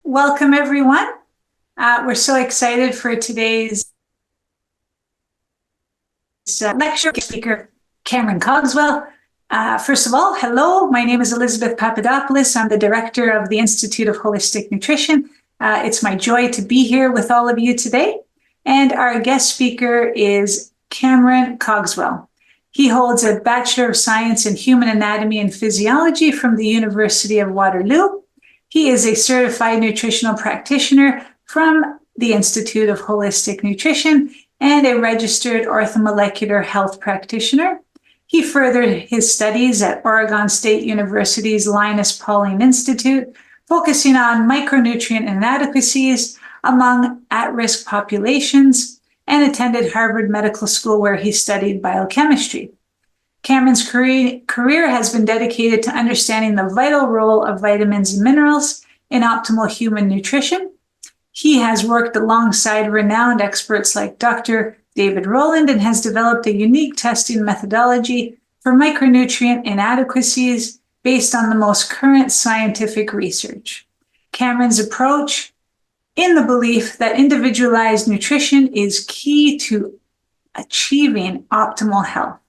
Welcome, everyone. We're so excited for today's lecture speaker, Cameron Cogswell. First of all, hello, my name is Elizabeth Papadopoulos. I'm the director of the Institute of Holistic Nutrition. It's my joy to be here with all of you today. And our guest speaker is Cameron Cogswell. He holds a Bachelor of Science in Human Anatomy and Physiology from the University of Waterloo. He is a certified nutritional practitioner from the Institute of Holistic Nutrition and a registered orthomolecular health practitioner. He furthered his studies at Oregon State University's Linus Pauling Institute, focusing on micronutrient inadequacies among at-risk populations, and attended Harvard Medical School, where he studied biochemistry. Cameron's career has been dedicated to understanding the vital role of vitamins and minerals in optimal human nutrition. He has worked alongside renowned experts like Dr. David Rowland and has developed a unique testing methodology for micronutrient inadequacies based on the most current scientific research. Cameron's approach, in the belief that individualized nutrition is key to achieving optimal health.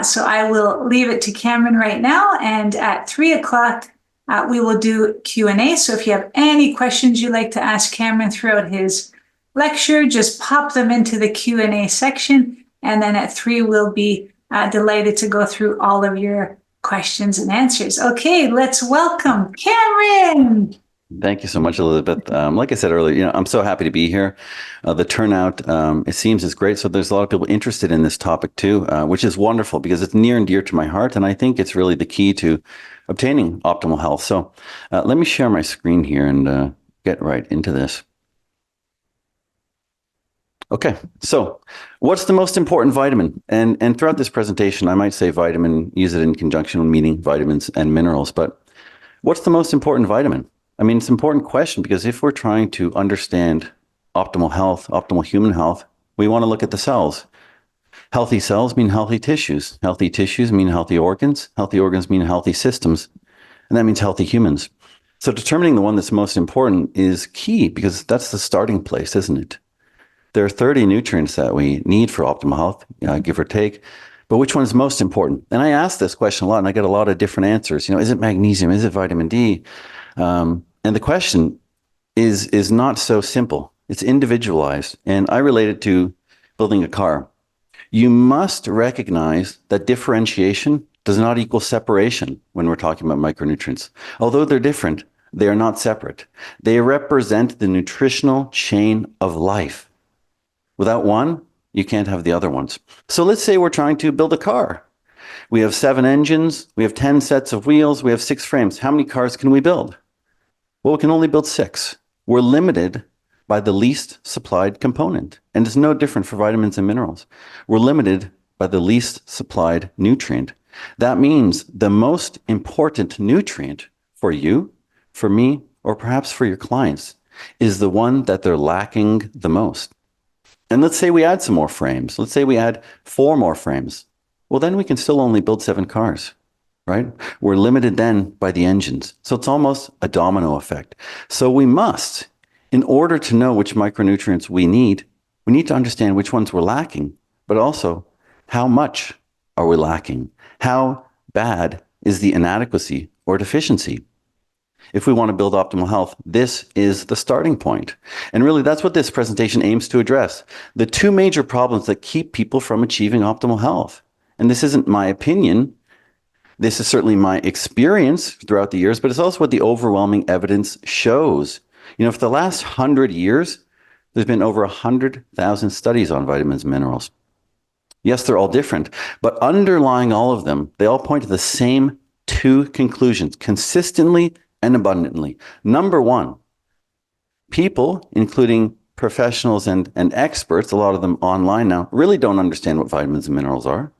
So I will leave it to Cameron right now, and at 3 o'clock, we will do Q&A. So if you have any questions you'd like to ask Cameron throughout his lecture, just pop them into the Q&A section, and then at 3, we'll be delighted to go through all of your questions and answers. Okay, let's welcome Cameron. Thank you so much, Elizabeth. Like I said earlier, I'm so happy to be here. The turnout, it seems, is great. So there's a lot of people interested in this topic too, which is wonderful because it's near and dear to my heart. And I think it's really the key to obtaining optimal health. So let me share my screen here and get right into this. Okay, so what's the most important vitamin? And throughout this presentation, I might say vitamin, use it in conjunction with meaning vitamins and minerals. But what's the most important vitamin? I mean, it's an important question because if we're trying to understand optimal health, optimal human health, we want to look at the cells. Healthy cells mean healthy tissues. Healthy tissues mean healthy organs. Healthy organs mean healthy systems. And that means healthy humans. So determining the one that's most important is key because that's the starting place, isn't it? There are 30 nutrients that we need for optimal health, give or take. But which one is most important? And I ask this question a lot, and I get a lot of different answers. Is it magnesium? Is it vitamin D? And the question is not so simple. It's individualized. And I relate it to building a car. You must recognize that differentiation does not equal separation when we're talking about micronutrients. Although they're different, they are not separate. They represent the nutritional chain of life. Without one, you can't have the other ones. So let's say we're trying to build a car. We have 7 engines, we have 10 sets of wheels, we have 6 frames. How many cars can we build? Well, we can only build 6. We're limited by the least supplied component. And it's no different for vitamins and minerals. We're limited by the least supplied nutrient. That means the most important nutrient for you, for me, or perhaps for your clients is the one that they're lacking the most. And let's say we add some more frames. Let's say we add 4 more frames. Well, then we can still only build 7 cars. Right? We're limited then by the engines. So it's almost a domino effect. So we must, in order to know which micronutrients we need to understand which ones we're lacking, but also how much are we lacking? How bad is the inadequacy or deficiency? If we want to build optimal health, this is the starting point. And really, that's what this presentation aims to address. The 2 major problems that keep people from achieving optimal health. And this isn't my opinion. This is certainly my experience throughout the years, but it's also what the overwhelming evidence shows. For the last 100 years, there's been over 100,000 studies on vitamins and minerals. Yes, they're all different, but underlying all of them, they all point to the same 2 conclusions, consistently and abundantly. Number 1, people, including professionals and experts, a lot of them online now, really don't understand what vitamins and minerals are.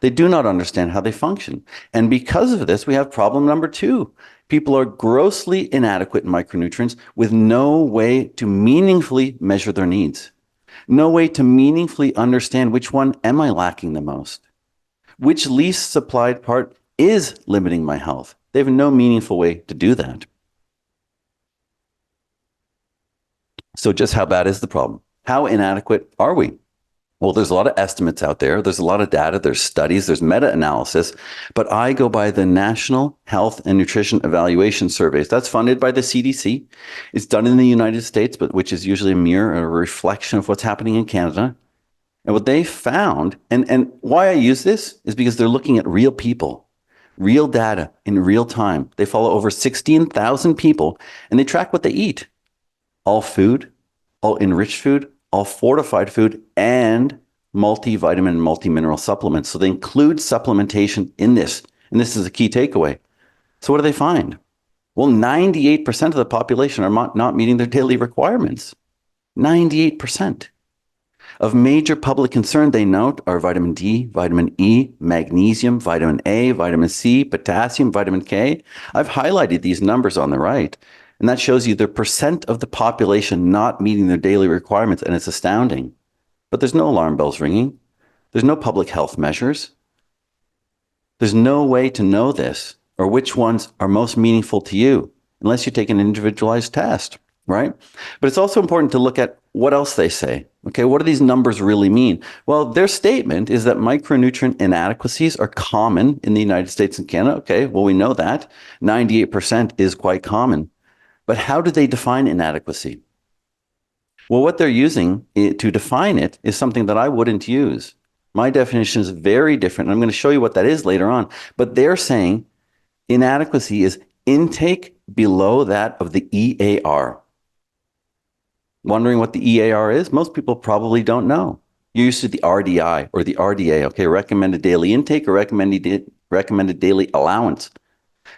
They do not understand how they function. And because of this, we have problem number 2. People are grossly inadequate in micronutrients with no way to meaningfully measure their needs. No way to meaningfully understand which one am I lacking the most. Which least supplied part is limiting my health. They have no meaningful way to do that. So just how bad is the problem? How inadequate are we? Well, there's a lot of estimates out there. There's a lot of data. There's studies. There's meta-analysis. But I go by the National Health and Nutrition Evaluation Surveys. That's funded by the CDC. It's done in the United States, but which is usually a mirror, a reflection of what's happening in Canada. And what they found, and why I use this is because they're looking at real people, real data in real time. They follow over 16,000 people, and they track what they eat. All food, all enriched food, all fortified food, and multivitamin and multimineral supplements. So they include supplementation in this. And this is a key takeaway. So what do they find? Well, 98% of the population are not meeting their daily requirements. 98%. Of major public concern, they note, are vitamin D, vitamin E, magnesium, vitamin A, vitamin C, potassium, vitamin K. I've highlighted these numbers on the right. And that shows you the percent of the population not meeting their daily requirements, and it's astounding. But there's no alarm bells ringing. There's no public health measures. There's no way to know this or which ones are most meaningful to you unless you take an individualized test, right? But it's also important to look at what else they say. Okay, what do these numbers really mean? Well, their statement is that micronutrient inadequacies are common in the United States and Canada. Okay, well, we know that. 98% is quite common. But how do they define inadequacy? Well, what they're using to define it is something that I wouldn't use. My definition is very different. And I'm going to show you what that is later on. But they're saying inadequacy is intake below that of the EAR. Wondering what the EAR is? Most people probably don't know. You're used to the RDI or the RDA, okay, recommended daily intake or recommended daily allowance.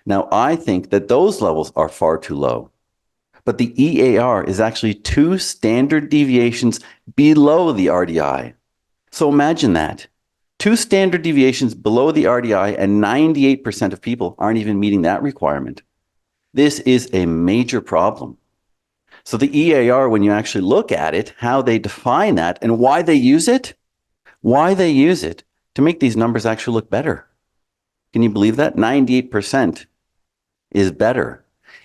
Now, I think that those levels are far too low. But the EAR is actually 2 standard deviations below the RDI. So imagine that. 2 standard deviations below the RDI, and 98% of people aren't even meeting that requirement. This is a major problem. So the EAR, when you actually look at it, how they define that and why they use it to make these numbers actually look better. Can you believe that? 98% is better.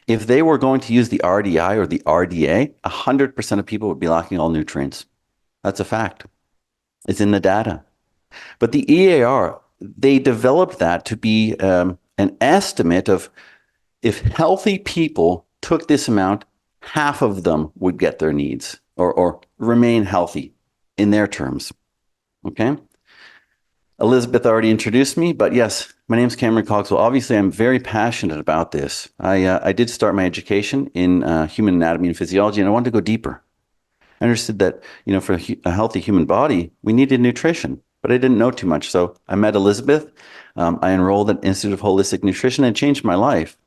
If they were going to use the RDI or the RDA, 100% of people would be lacking all nutrients. That's a fact. It's in the data. But the EAR, they developed that to be an estimate of if healthy people took this amount, half of them would get their needs or remain healthy in their terms. Okay? Elizabeth already introduced me, but yes, my name is Cameron Cogswell. Obviously, I'm very passionate about this. I did start my education in human anatomy and physiology, and I wanted to go deeper. I understood that, for a healthy human body, we needed nutrition, but I didn't know too much. So I met Elizabeth. I enrolled at Institute of Holistic Nutrition, and it changed my life.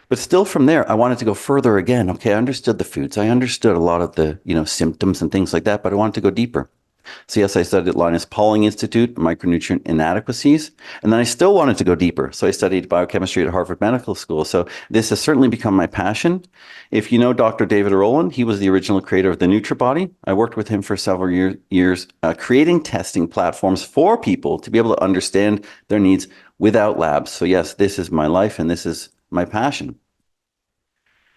But still from there, I wanted to go further again. Okay, I understood the foods. I understood a lot of the, symptoms and things like that, but I wanted to go deeper. So yes, I studied at Linus Pauling Institute, micronutrient inadequacies, and then I still wanted to go deeper. So I studied biochemistry at Harvard Medical School. So this has certainly become my passion. If you know Dr. David Rowland, he was the original creator of the NutriBody. I worked with him for several years, creating testing platforms for people to be able to understand their needs without labs. So yes, this is my life and this is my passion.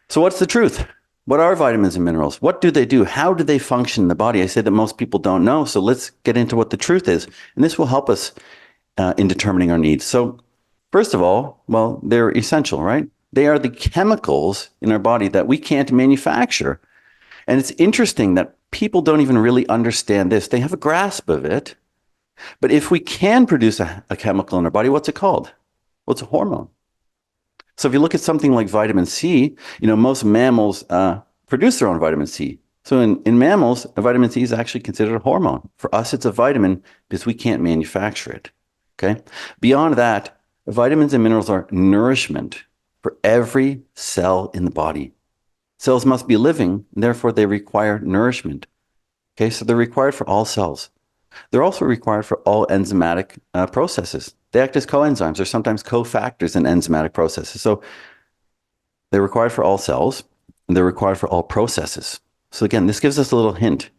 So what's the truth? What are vitamins and minerals? What do they do? How do they function in the body? I say that most people don't know. So let's get into what the truth is. And this will help us in determining our needs. So first of all, well, they're essential, right? They are the chemicals in our body that we can't manufacture. And it's interesting that people don't even really understand this. They have a grasp of it. But if we can produce a chemical in our body, what's it called? Well, it's a hormone. So if you look at something like vitamin C, most mammals produce their own vitamin C. So in mammals, a vitamin C is actually considered a hormone. For us, it's a vitamin because we can't manufacture it. Okay. Beyond that, vitamins and minerals are nourishment for every cell in the body. Cells must be living, and therefore they require nourishment. Okay, so they're required for all cells. They're also required for all enzymatic processes. They act as coenzymes or sometimes cofactors in enzymatic processes. So they're required for all cells and they're required for all processes. So again, this gives us a little hint.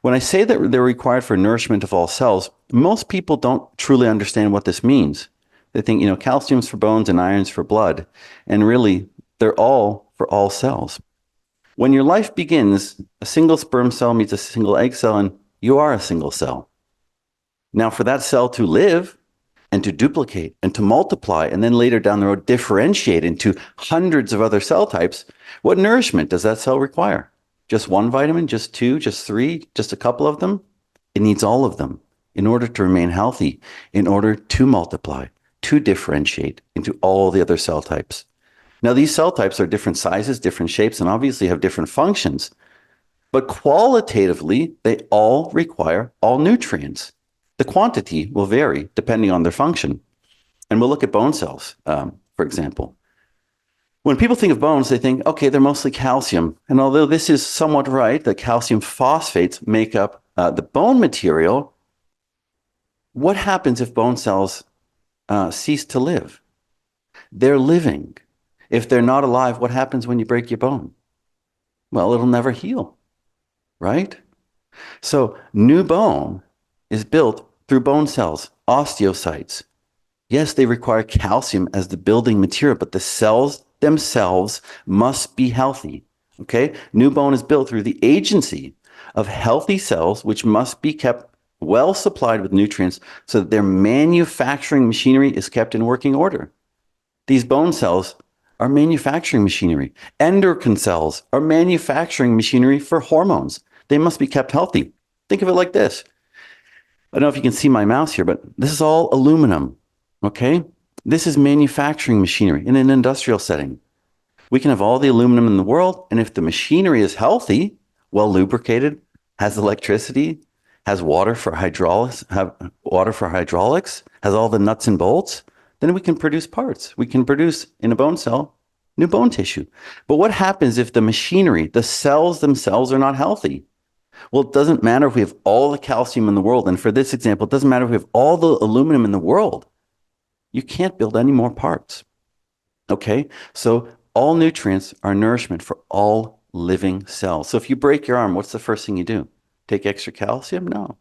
When I say that they're required for nourishment of all cells, most people don't truly understand what this means. They think, calcium's for bones and iron's for blood. And really, they're all for all cells. When your life begins, a single sperm cell meets a single egg cell, and you are a single cell. Now, for that cell to live and to duplicate and to multiply, and then later down the road differentiate into hundreds of other cell types, what nourishment does that cell require? Just one vitamin, just two, just three, just a couple of them? It needs all of them in order to remain healthy, in order to multiply, to differentiate into all the other cell types. Now, these cell types are different sizes, different shapes, and obviously have different functions. But qualitatively, they all require all nutrients. The quantity will vary depending on their function. And we'll look at bone cells, for example. When people think of bones, they think, okay, they're mostly calcium. And although this is somewhat right, that calcium phosphates make up the bone material, what happens if bone cells cease to live? They're living. If they're not alive, what happens when you break your bone? Well, it'll never heal, right? So new bone is built through bone cells, osteocytes. Yes, they require calcium as the building material, but the cells themselves must be healthy, okay? New bone is built through the agency of healthy cells, which must be kept well supplied with nutrients so that their manufacturing machinery is kept in working order. These bone cells are manufacturing machinery. Endocrine cells are manufacturing machinery for hormones. They must be kept healthy. Think of it like this. I don't know if you can see my mouse here, but this is all aluminum, okay? This is manufacturing machinery in an industrial setting. We can have all the aluminum in the world, and if the machinery is healthy, well lubricated, has electricity, has water for hydraulics, has all the nuts and bolts, then we can produce parts. We can produce in a bone cell new bone tissue. But what happens if the machinery, the cells themselves are not healthy? Well, it doesn't matter if we have all the calcium in the world. And for this example, it doesn't matter if we have all the aluminum in the world. You can't build any more parts. Okay? So all nutrients are nourishment for all living cells. So if you break your arm, what's the first thing you do? Take extra calcium? No.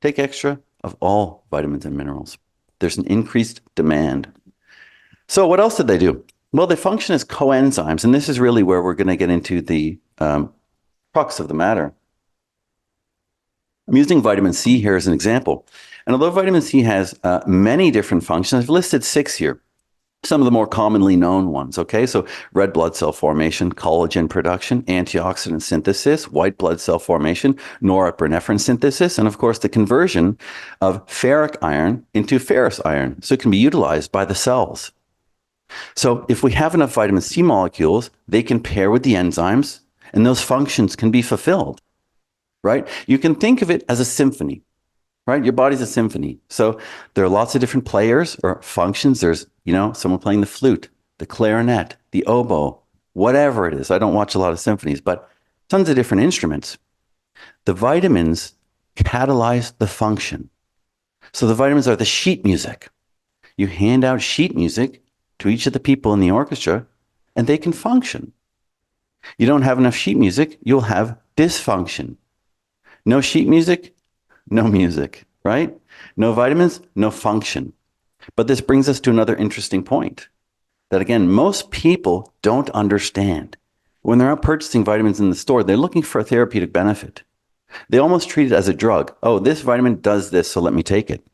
Take extra of all vitamins and minerals. There's an increased demand. So what else did they do? Well, they function as coenzymes, and this is really where we're going to get into the crux of the matter. I'm using vitamin C here as an example. And although vitamin C has many different functions, I've listed 6 here. Some of the more commonly known ones, okay? So red blood cell formation, collagen production, antioxidant synthesis, white blood cell formation, norepinephrine synthesis, and of course the conversion of ferric iron into ferrous iron. So it can be utilized by the cells. So if we have enough vitamin C molecules, they can pair with the enzymes and those functions can be fulfilled, right? You can think of it as a symphony. Right? Your body's a symphony. So there are lots of different players or functions. There's, someone playing the flute, the clarinet, the oboe, whatever it is. I don't watch a lot of symphonies, but tons of different instruments. The vitamins catalyze the function. So the vitamins are the sheet music. You hand out sheet music to each of the people in the orchestra and they can function. You don't have enough sheet music, you'll have dysfunction. No sheet music, no music, right? No vitamins, no function. But this brings us to another interesting point that, again, most people don't understand. When they're out purchasing vitamins in the store, they're looking for a therapeutic benefit. They almost treat it as a drug. Oh, this vitamin does this, so let me take it.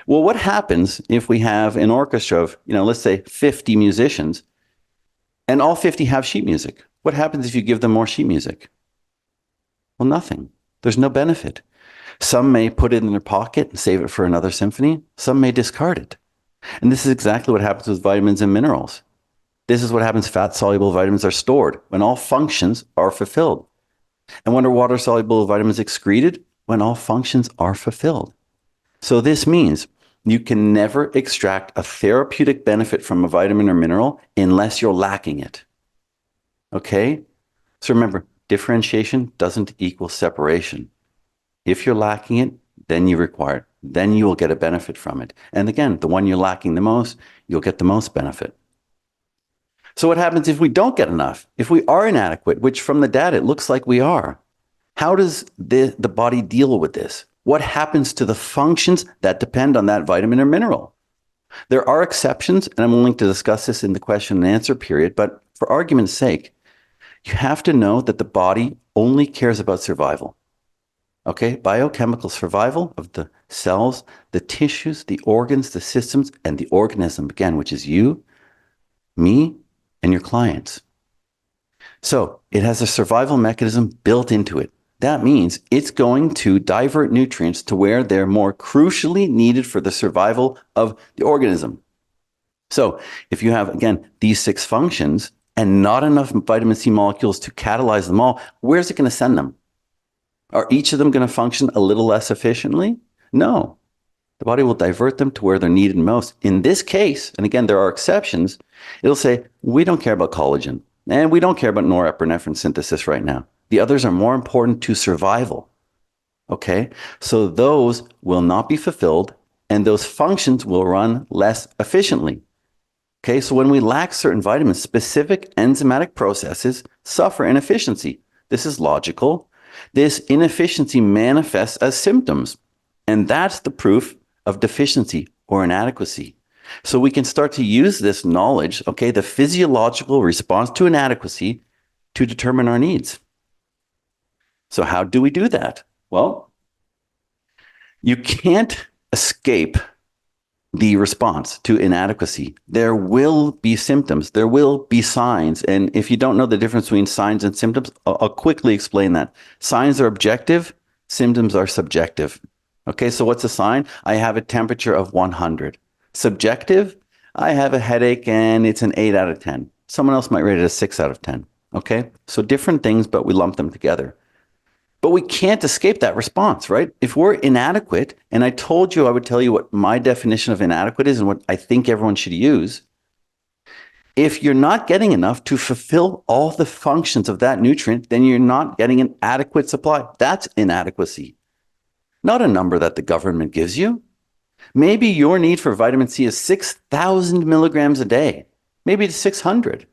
Well, what happens if we have an orchestra of, let's say 50 musicians and all 50 have sheet music? What happens if you give them more sheet music? Well, nothing. There's no benefit. Some may put it in their pocket and save it for another symphony. Some may discard it. And this is exactly what happens with vitamins and minerals. This is what happens. Fat-soluble vitamins are stored when all functions are fulfilled. And when are water-soluble vitamins excreted? When all functions are fulfilled. So this means you can never extract a therapeutic benefit from a vitamin or mineral unless you're lacking it. Okay? So remember, differentiation doesn't equal separation. If you're lacking it, then you require it. Then you will get a benefit from it. And again, the one you're lacking the most, you'll get the most benefit. So what happens if we don't get enough? If we are inadequate, which from the data it looks like we are, how does the body deal with this? What happens to the functions that depend on that vitamin or mineral? There are exceptions, and I'm willing to discuss this in the question and answer period, but for argument's sake, You have to know that the body only cares about survival. Okay, biochemical survival of the cells, the tissues, the organs, the systems, and the organism, again, which is you, me, and your clients. So it has a survival mechanism built into it. That means it's going to divert nutrients to where they're more crucially needed for the survival of the organism. So if you have, again, these 6 functions and not enough vitamin C molecules to catalyze them all, where's it going to send them? Are each of them going to function a little less efficiently? No. The body will divert them to where they're needed most. In this case, and again, there are exceptions, it'll say, we don't care about collagen, and we don't care about norepinephrine synthesis right now. The others are more important to survival. Okay? So those will not be fulfilled, and those functions will run less efficiently. Okay? So when we lack certain vitamins, specific enzymatic processes suffer inefficiency. This is logical. This inefficiency manifests as symptoms, and that's the proof of deficiency or inadequacy. So we can start to use this knowledge, okay, the physiological response to inadequacy, to determine our needs. So how do we do that? Well, you can't escape the response to inadequacy. There will be symptoms. There will be signs. And if you don't know the difference between signs and symptoms, I'll quickly explain that. Signs are objective. Symptoms are subjective. Okay, so what's a sign? I have a temperature of 100. Subjective, I have a headache and it's an 8 out of 10. Someone else might rate it a 6 out of 10. Okay, so different things, but we lump them together. But we can't escape that response, right? If we're inadequate, and I told you I would tell you what my definition of inadequate is and what I think everyone should use. If you're not getting enough to fulfill all the functions of that nutrient, then you're not getting an adequate supply. That's inadequacy. Not a number that the government gives you. Maybe your need for vitamin C is 6,000 milligrams a day. Maybe it's 600.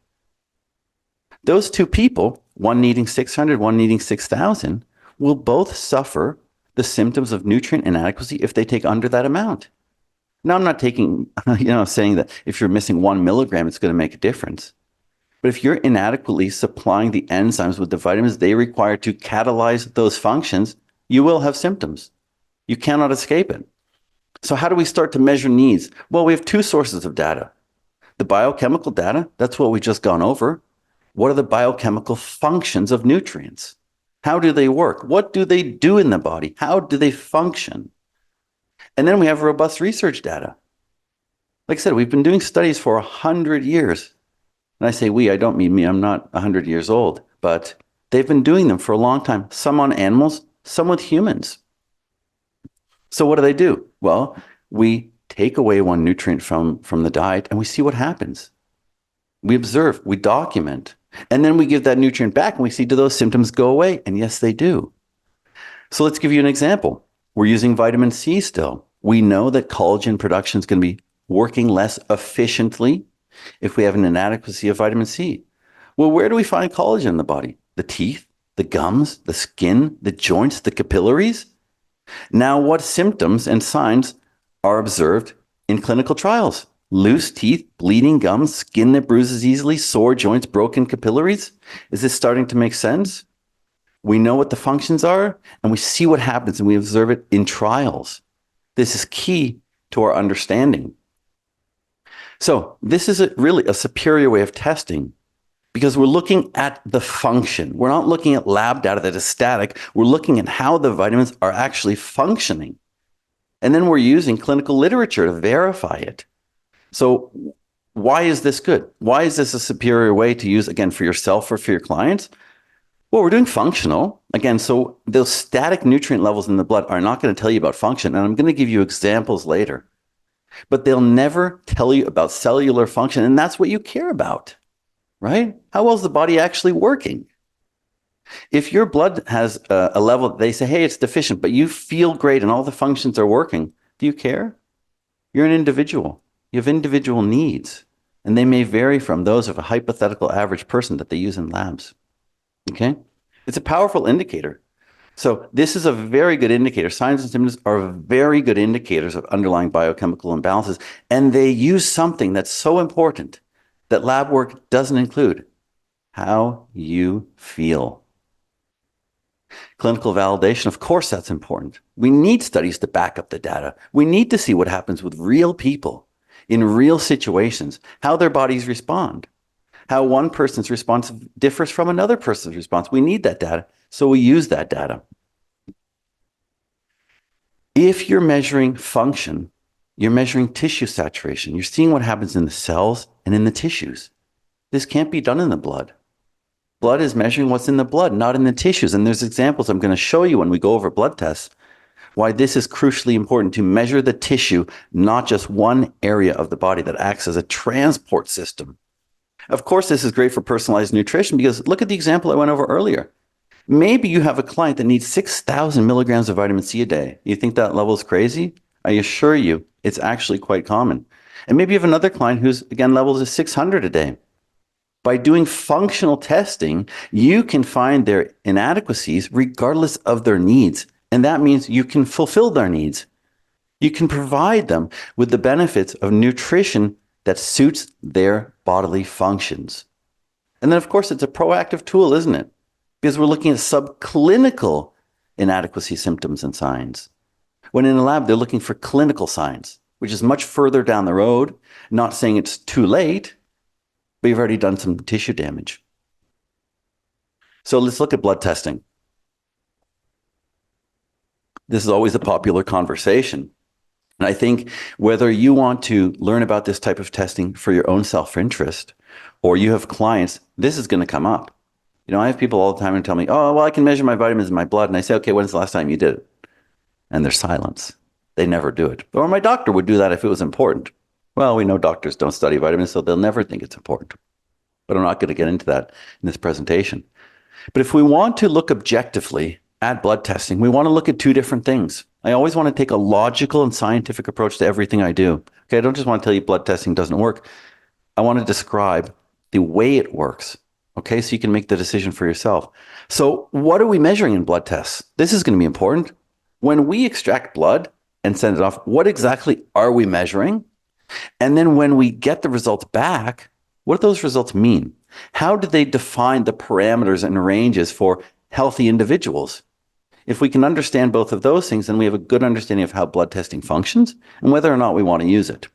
Those two people, one needing 600, one needing 6,000, will both suffer the symptoms of nutrient inadequacy if they take under that amount. Now, I'm not taking, saying that if you're missing 1 milligram, it's going to make a difference. But if you're inadequately supplying the enzymes with the vitamins they require to catalyze those functions, you will have symptoms. You cannot escape it. So how do we start to measure needs? Well, we have 2 sources of data. The biochemical data, that's what we just gone over. What are the biochemical functions of nutrients? How do they work? What do they do in the body? How do they function? And then we have robust research data. Like I said, we've been doing studies for 100 years. And I say we, I don't mean me, I'm not 100 years old, but they've been doing them for a long time, some on animals, some with humans. So what do? Well, we take away one nutrient from the diet and we see what happens. We observe, we document, and then we give that nutrient back and we see, do those symptoms go away? And yes, they do. So let's give you an example. We're using vitamin C still. We know that collagen production is going to be working less efficiently if we have an inadequacy of vitamin C. Well, where do we find collagen in the body? The teeth, the gums, the skin, the joints, the capillaries? Now, what symptoms and signs are observed in clinical trials? Loose teeth, bleeding gums, skin that bruises easily, sore joints, broken capillaries? Is this starting to make sense? We know what the functions are, and we see what happens, and we observe it in trials. This is key to our understanding. So this is really a superior way of testing because we're looking at the function. We're not looking at lab data that is static. We're looking at how the vitamins are actually functioning. And then we're using clinical literature to verify it. So why is this good? Why is this a superior way to use, again, for yourself or for your clients? Well, we're doing functional. Again, so those static nutrient levels in the blood are not going to tell you about function. And I'm going to give you examples later. But they'll never tell you about cellular function. And that's what you care about, right? How well is the body actually working? If your blood has a level, they say, hey, it's deficient, but you feel great and all the functions are working. Do you care? You're an individual. You have individual needs. And they may vary from those of a hypothetical average person that they use in labs. Okay? It's a powerful indicator. So this is a very good indicator. Signs and symptoms are very good indicators of underlying biochemical imbalances. And they use something that's so important that lab work doesn't include. how you feel. Clinical validation, of course, that's important. We need studies to back up the data. We need to see what happens with real people in real situations, how their bodies respond, how one person's response differs from another person's response. We need that data, so we use that data. If you're measuring function, you're measuring tissue saturation. You're seeing what happens in the cells and in the tissues. This can't be done in the blood. Blood is measuring what's in the blood, not in the tissues. And there's examples I'm going to show you when we go over blood tests, why this is crucially important to measure the tissue, not just one area of the body that acts as a transport system. Of course, this is great for personalized nutrition because look at the example I went over earlier. Maybe you have a client that needs 6,000 milligrams of vitamin C a day. You think that level is crazy? I assure you, it's actually quite common. And maybe you have another client whose, again, levels is 600 a day. By doing functional testing, you can find their inadequacies regardless of their needs. And that means you can fulfill their needs. You can provide them with the benefits of nutrition that suits their bodily functions. And then, of course, it's a proactive tool, isn't it? Because we're looking at subclinical inadequacy symptoms and signs. When in a lab, they're looking for clinical signs, which is much further down the road, not saying it's too late, but you've already done some tissue damage. So let's look at blood testing. This is always a popular conversation. And I think whether you want to learn about this type of testing for your own self-interest, or you have clients, this is going to come up. You know, I have people all the time who tell me, oh, well, I can measure my vitamins in my blood. And I say, okay, when's the last time you did it? And there's silence. They never do it. Or my doctor would do that if it was important. Well, we know doctors don't study vitamins, so they'll never think it's important. But I'm not going to get into that in this presentation. But if we want to look objectively at blood testing, we want to look at two different things. I always want to take a logical and scientific approach to everything I do. Okay, I don't just want to tell you blood testing doesn't work. I want to describe the way it works. Okay, so you can make the decision for yourself. So what are we measuring in blood tests? This is going to be important. When we extract blood and send it off, what exactly are we measuring? And then when we get the results back, what do those results mean? How do they define the parameters and ranges for healthy individuals? If we can understand both of those things, then we have a good understanding of how blood testing functions and whether or not we want to use it.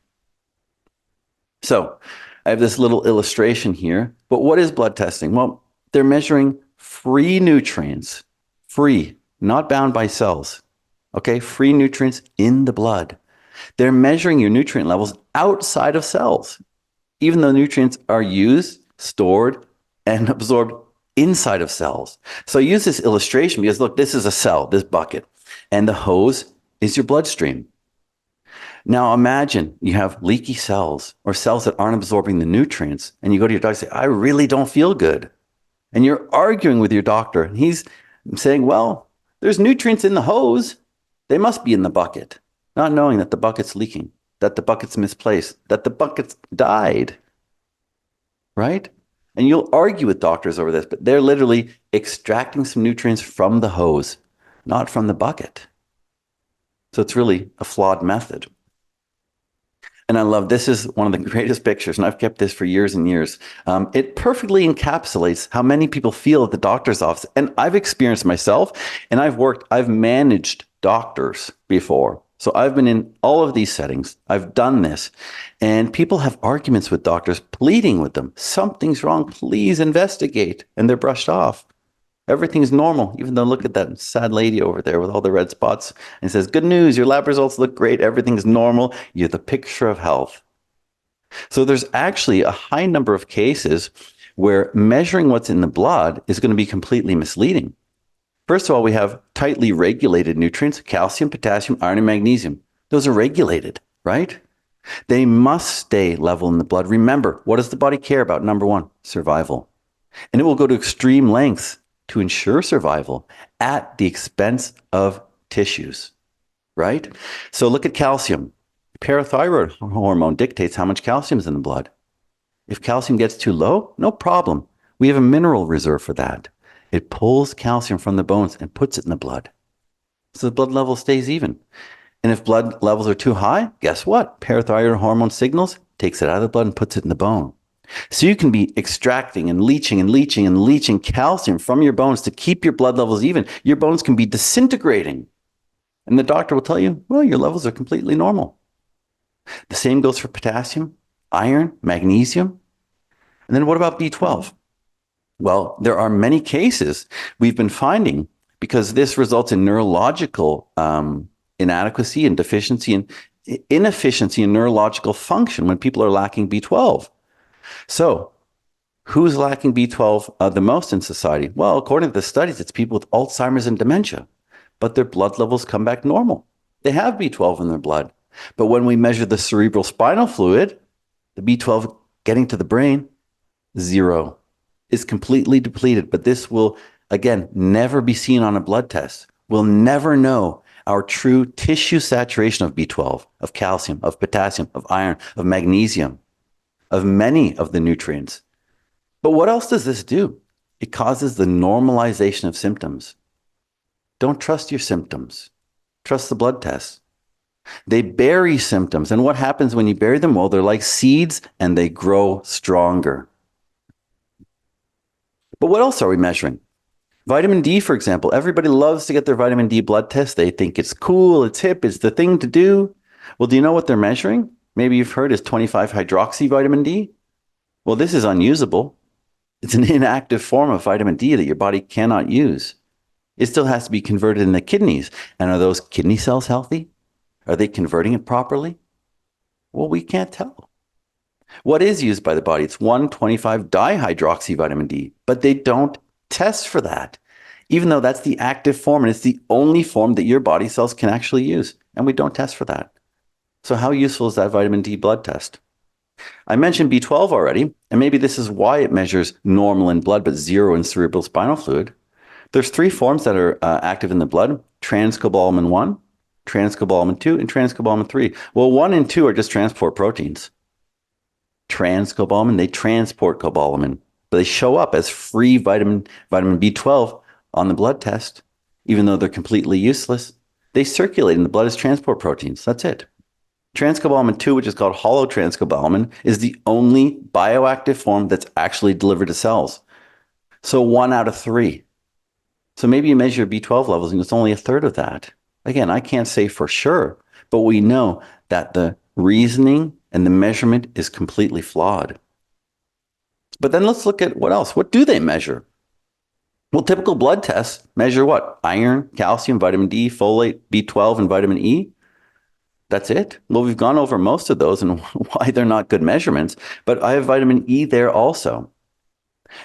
So I have this little illustration here, but what is blood testing? Well, they're measuring free nutrients, free, not bound by cells, okay? Free nutrients in the blood. They're measuring your nutrient levels outside of cells, even though nutrients are used, stored, and absorbed inside of cells. So I use this illustration because, look, this is a cell, this bucket, and the hose is your bloodstream. Now imagine you have leaky cells or cells that aren't absorbing the nutrients, and you go to your doctor and say, I really don't feel good. And you're arguing with your doctor, and he's saying, well, there's nutrients in the hose. They must be in the bucket. Not knowing that the bucket's leaking, that the bucket's misplaced, that the bucket's died, right? And you'll argue with doctors over this, but they're literally extracting some nutrients from the hose, not from the bucket. So it's really a flawed method. And I love, this is one of the greatest pictures, and I've kept this for years and years. It perfectly encapsulates how many people feel at the doctor's office. And I've experienced myself, and I've managed doctors before. So I've been in all of these settings. I've done this. And people have arguments with doctors, pleading with them. Something's wrong. Please investigate. And they're brushed off. Everything's normal, even though look at that sad lady over there with all the red spots and says, good news, your lab results look great. Everything's normal. You're the picture of health. So there's actually a high number of cases where measuring what's in the blood is going to be completely misleading. First of all, we have tightly regulated nutrients, calcium, potassium, iron, and magnesium. Those are regulated, right? They must stay level in the blood. Remember, what does the body care about? Number one, survival. And it will go to extreme lengths to ensure survival at the expense of tissues, right? So look at calcium. Parathyroid hormone dictates how much calcium is in the blood. If calcium gets too low, no problem. We have a mineral reserve for that. It pulls calcium from the bones and puts it in the blood. So the blood level stays even. And if blood levels are too high, guess what? Parathyroid hormone signals, takes it out of the blood and puts it in the bone. So you can be extracting and leaching and leaching and leaching calcium from your bones to keep your blood levels even. Your bones can be disintegrating. And the doctor will tell you, well, your levels are completely normal. The same goes for potassium, iron, magnesium. And then what about B12? Well, there are many cases we've been finding because this results in neurological inadequacy and deficiency and inefficiency in neurological function when people are lacking B12. So who's lacking B12 the most in society? Well, according to the studies, it's people with Alzheimer's and dementia, but their blood levels come back normal. They have B12 in their blood. But when we measure the cerebral spinal fluid, the B12 getting to the brain, 0, is completely depleted. But this will, again, never be seen on a blood test. We'll never know our true tissue saturation of B12, of calcium, of potassium, of iron, of magnesium, of many of the nutrients. But what else does this do? It causes the normalization of symptoms. Don't trust your symptoms. Trust the blood tests. They bury symptoms. And what happens when you bury them? Well, they're like seeds and they grow stronger. But what else are we measuring? Vitamin D, for example. Everybody loves to get their vitamin D blood test. They think it's cool, it's hip, it's the thing to do. Well, do you know what they're measuring? Maybe you've heard is 25-hydroxy vitamin D. Well, this is unusable. It's an inactive form of vitamin D that your body cannot use. It still has to be converted in the kidneys. And are those kidney cells healthy? Are they converting it properly? Well, we can't tell. What is used by the body? It's 1,25-dihydroxy vitamin D, but they don't test for that, even though that's the active form and it's the only form that your body cells can actually use. And we don't test for that. So how useful is that vitamin D blood test? I mentioned B12 already, and maybe this is why it measures normal in blood, but 0 in cerebral spinal fluid. There's 3 forms that are active in the blood: transcobalamin 1, transcobalamin 2, and transcobalamin 3. Well, 1 and 2 are just transport proteins. Transcobalamin, they transport cobalamin, but they show up as free vitamin B12 on the blood test, even though they're completely useless. They circulate in the blood as transport proteins. That's it. Transcobalamin 2, which is called hollow transcobalamin, is the only bioactive form that's actually delivered to cells. So 1 out of 3. So maybe you measure B12 levels and it's only a third of that. Again, I can't say for sure, but we know that the reasoning and the measurement is completely flawed. But then let's look at what else. What do they measure? Well, typical blood tests measure what? Iron, calcium, vitamin D, folate, B12, and vitamin E. That's it. Well, we've gone over most of those and why they're not good measurements, but I have vitamin E there also.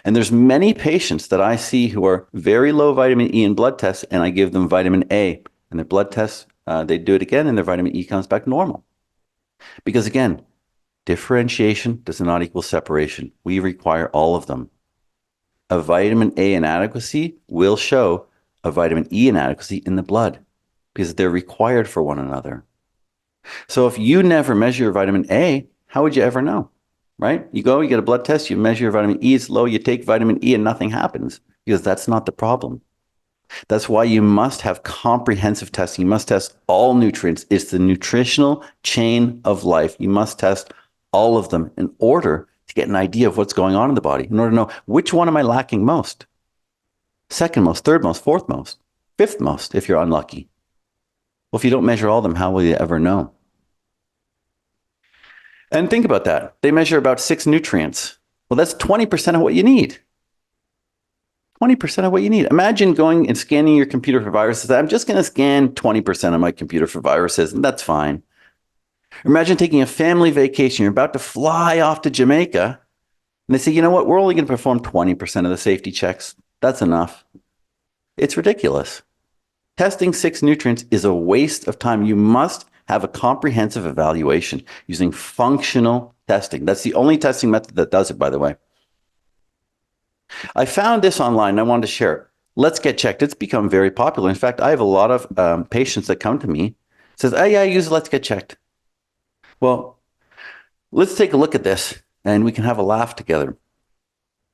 And there's many patients that I see who are very low vitamin E in blood tests, and I give them vitamin A, and their blood tests, they do it again, and their vitamin E comes back normal. Because again, differentiation does not equal separation. We require all of them. A vitamin A inadequacy will show a vitamin E inadequacy in the blood because they're required for one another. So if you never measure your vitamin A, how would you ever know? Right? You go, you get a blood test, you measure your vitamin E, it's low, you take vitamin E and nothing happens because that's not the problem. That's why you must have comprehensive testing. You must test all nutrients. It's the nutritional chain of life. You must test all of them in order to get an idea of what's going on in the body, in order to know which one am I lacking most? Second most, third most, fourth most, fifth most if you're unlucky. Well, if you don't measure all of them, how will you ever know? And think about that. They measure about 6 nutrients. Well, that's 20% of what you need. 20% of what you need. Imagine going and scanning your computer for viruses. I'm just going to scan 20% of my computer for viruses, and that's fine. Imagine taking a family vacation. You're about to fly off to Jamaica, and they say, you know what? We're only going to perform 20% of the safety checks. That's enough. It's ridiculous. Testing 6 nutrients is a waste of time. You must have a comprehensive evaluation using functional testing. That's the only testing method that does it, by the way. I found this online and I wanted to share it. Let's Get Checked. It's become very popular. In fact, I have a lot of patients that come to me, says, oh yeah, I use Let's Get Checked. Well, let's take a look at this and we can have a laugh together.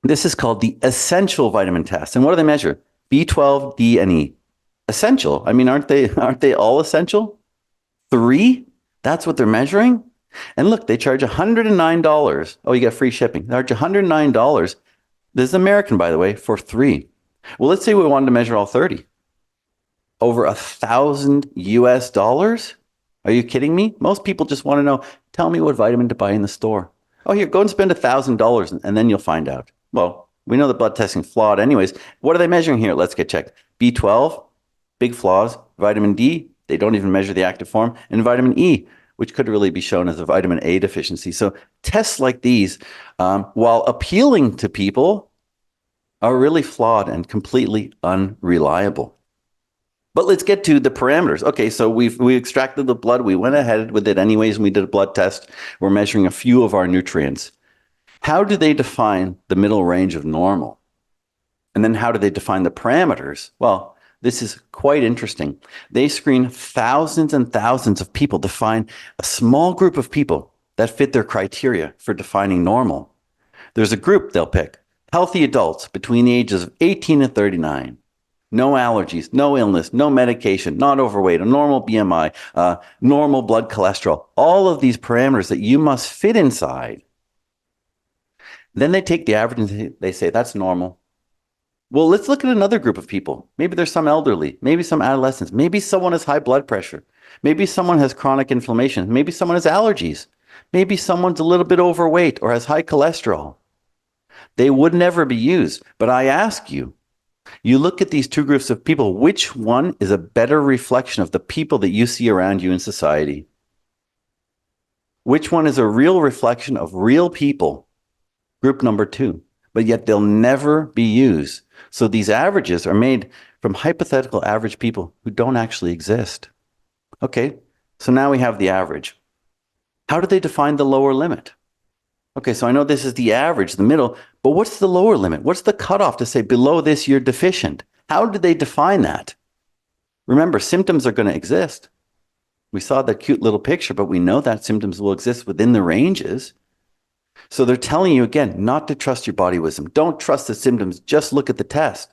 This is called the essential vitamin test. And what do they measure? B12, D, and E. Essential. I mean, aren't they all essential? 3? That's what they're measuring? And look, they charge $109. Oh, you get free shipping. They charge $109. This is American, by the way, for 3. Well, let's say we wanted to measure all 30. Over $1,000 US? Are you kidding me? Most people just want to know, tell me what vitamin to buy in the store. Oh, here, go and spend $1,000 and then you'll find out. Well, we know the blood testing is flawed anyways. What are they measuring here? Let's get checked. B12, big flaws. Vitamin D, they don't even measure the active form. And vitamin E, which could really be shown as a vitamin A deficiency. So tests like these, while appealing to people, are really flawed and completely unreliable. But let's get to the parameters. Okay, so we extracted the blood. We went ahead with it anyways, and we did a blood test. We're measuring a few of our nutrients. How do they define the middle range of normal? And then how do they define the parameters? Well, this is quite interesting. They screen thousands and thousands of people to find a small group of people that fit their criteria for defining normal. There's a group they'll pick, healthy adults between the ages of 18 and 39. No allergies, no illness, no medication, not overweight, a normal BMI, normal blood cholesterol, all of these parameters that you must fit inside. Then they take the average and they say, that's normal. Well, let's look at another group of people. Maybe there's some elderly, maybe some adolescents, maybe someone has high blood pressure, maybe someone has chronic inflammation, maybe someone has allergies, maybe someone's a little bit overweight or has high cholesterol. They would never be used, but I ask you, you look at these two groups of people, which one is a better reflection of the people that you see around you in society? Which one is a real reflection of real people? Group number 2, but yet they'll never be used. So these averages are made from hypothetical average people who don't actually exist. Okay, so now we have the average. How do they define the lower limit? Okay, so I know this is the average, the middle, but what's the lower limit? What's the cutoff to say below this you're deficient? How do they define that? Remember, symptoms are going to exist. We saw that cute little picture, but we know that symptoms will exist within the ranges. So they're telling you again, not to trust your body wisdom. Don't trust the symptoms, just look at the test.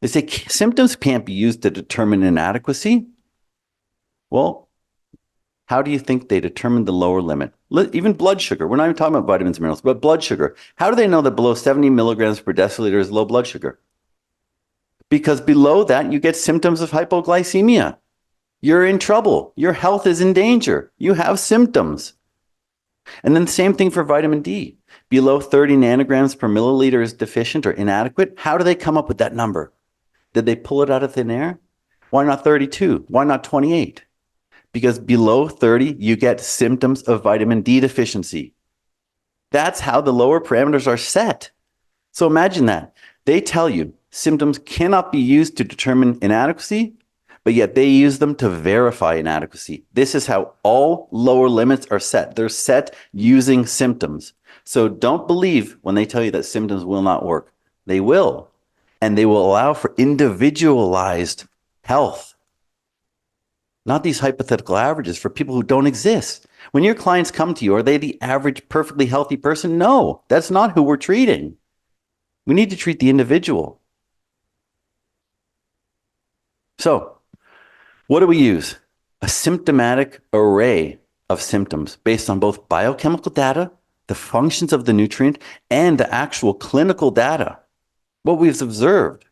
They say symptoms can't be used to determine inadequacy. Well, how do you think they determine the lower limit? Even blood sugar. We're not even talking about vitamins and minerals, but blood sugar. How do they know that below 70 milligrams per deciliter is low blood sugar? Because below that, you get symptoms of hypoglycemia. You're in trouble. Your health is in danger. You have symptoms. And then the same thing for vitamin D. Below 30 nanograms per milliliter is deficient or inadequate. How do they come up with that number? Did they pull it out of thin air? Why not 32? Why not 28? Because below 30, you get symptoms of vitamin D deficiency. That's how the lower parameters are set. So imagine that. They tell you symptoms cannot be used to determine inadequacy, but yet they use them to verify inadequacy. This is how all lower limits are set. They're set using symptoms. So don't believe when they tell you that symptoms will not work. They will. And they will allow for individualized health. Not these hypothetical averages for people who don't exist. When your clients come to you, are they the average, perfectly healthy person? No, that's not who we're treating. We need to treat the individual. So, what do we use? A symptomatic array of symptoms based on both biochemical data, the functions of the nutrient, and the actual clinical data. What we've observed.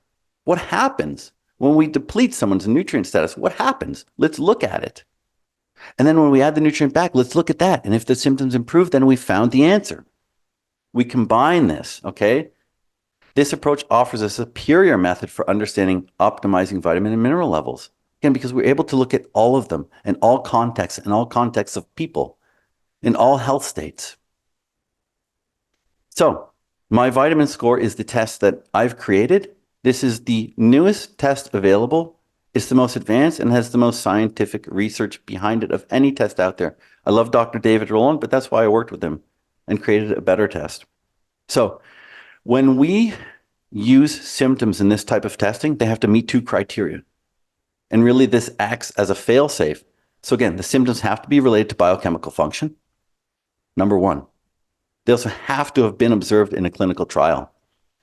What happens when we deplete someone's nutrient status? What happens? Let's look at it. And then when we add the nutrient back, let's look at that. And if the symptoms improve, then we found the answer. We combine this, okay? This approach offers a superior method for understanding optimizing vitamin and mineral levels. Again, because we're able to look at all of them in all contexts of people, in all health states. So my vitamin score is the test that I've created. This is the newest test available. It's the most advanced and has the most scientific research behind it of any test out there. I love Dr. David Rowland, but that's why I worked with him and created a better test. So when we use symptoms in this type of testing, they have to meet 2 criteria. And really this acts as a fail-safe. So again, the symptoms have to be related to biochemical function. Number 1. They also have to have been observed in a clinical trial.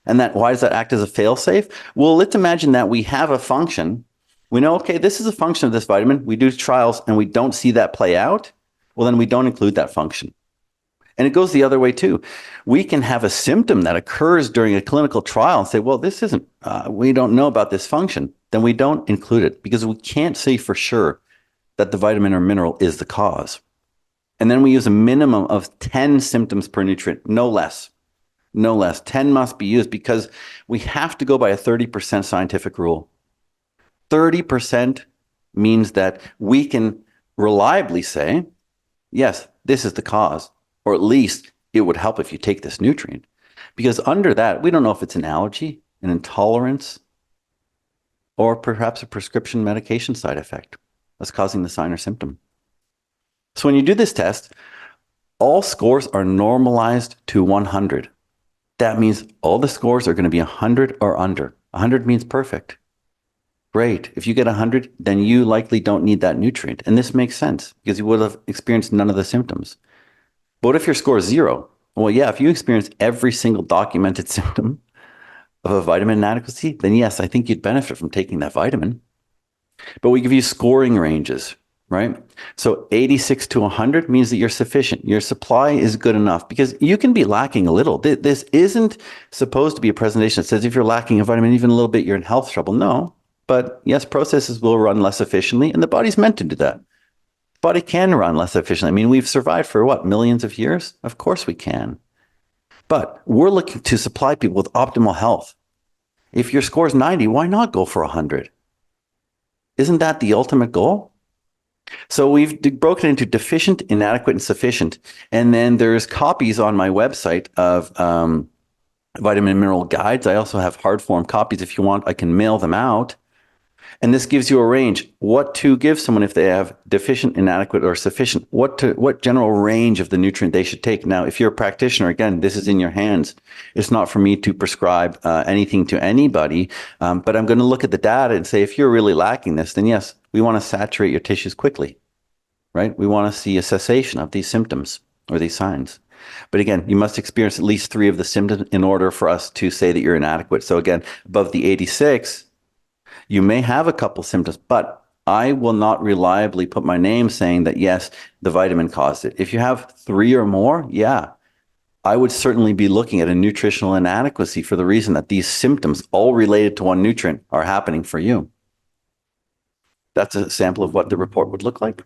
And why does that act as a fail-safe? Well, let's imagine that we have a function. We know, okay, this is a function of this vitamin. We do trials and we don't see that play out. well, then we don't include that function. And it goes the other way too. We can have a symptom that occurs during a clinical trial and say, well, this isn't, we don't know about this function. Then we don't include it because we can't say for sure that the vitamin or mineral is the cause. And then we use a minimum of 10 symptoms per nutrient, no less. No less. 10 must be used because we have to go by a 30% scientific rule. 30% means that we can reliably say, yes, this is the cause, or at least it would help if you take this nutrient. Because under that, we don't know if it's an allergy, an intolerance, or perhaps a prescription medication side effect that's causing the sign or symptom. So when you do this test, all scores are normalized to 100. That means all the scores are going to be 100 or under. 100 means perfect. Great. If you get 100, then you likely don't need that nutrient. And this makes sense because you would have experienced none of the symptoms. But what if your score is 0? Well, yeah, if you experience every single documented symptom of a vitamin inadequacy, then yes, I think you'd benefit from taking that vitamin. But we give you scoring ranges, right? So 86 to 100 means that you're sufficient. Your supply is good enough because you can be lacking a little. This isn't supposed to be a presentation that says if you're lacking a vitamin even a little bit, you're in health trouble. No. But yes, processes will run less efficiently, and the body's meant to do that. The body can run less efficiently. I mean, we've survived for what, millions of years? Of course we can. But we're looking to supply people with optimal health. If your score is 90, why not go for 100? Isn't that the ultimate goal? So we've broken into deficient, inadequate, and sufficient. And then there's copies on my website of vitamin and mineral guides. I also have hard form copies. If you want, I can mail them out. And this gives you a range. What to give someone if they have deficient, inadequate, or sufficient. What general range of the nutrient they should take. Now, if you're a practitioner, again, this is in your hands. It's not for me to prescribe anything to anybody, but I'm going to look at the data and say, if you're really lacking this, then yes, we want to saturate your tissues quickly, right? We want to see a cessation of these symptoms or these signs. But again, you must experience at least 3 of the symptoms in order for us to say that you're inadequate. So again, above the 86, you may have a couple symptoms, but I will not reliably put my name saying that, yes, the vitamin caused it. If you have 3 or more, yeah, I would certainly be looking at a nutritional inadequacy for the reason that these symptoms, all related to one nutrient, are happening for you. That's a sample of what the report would look like.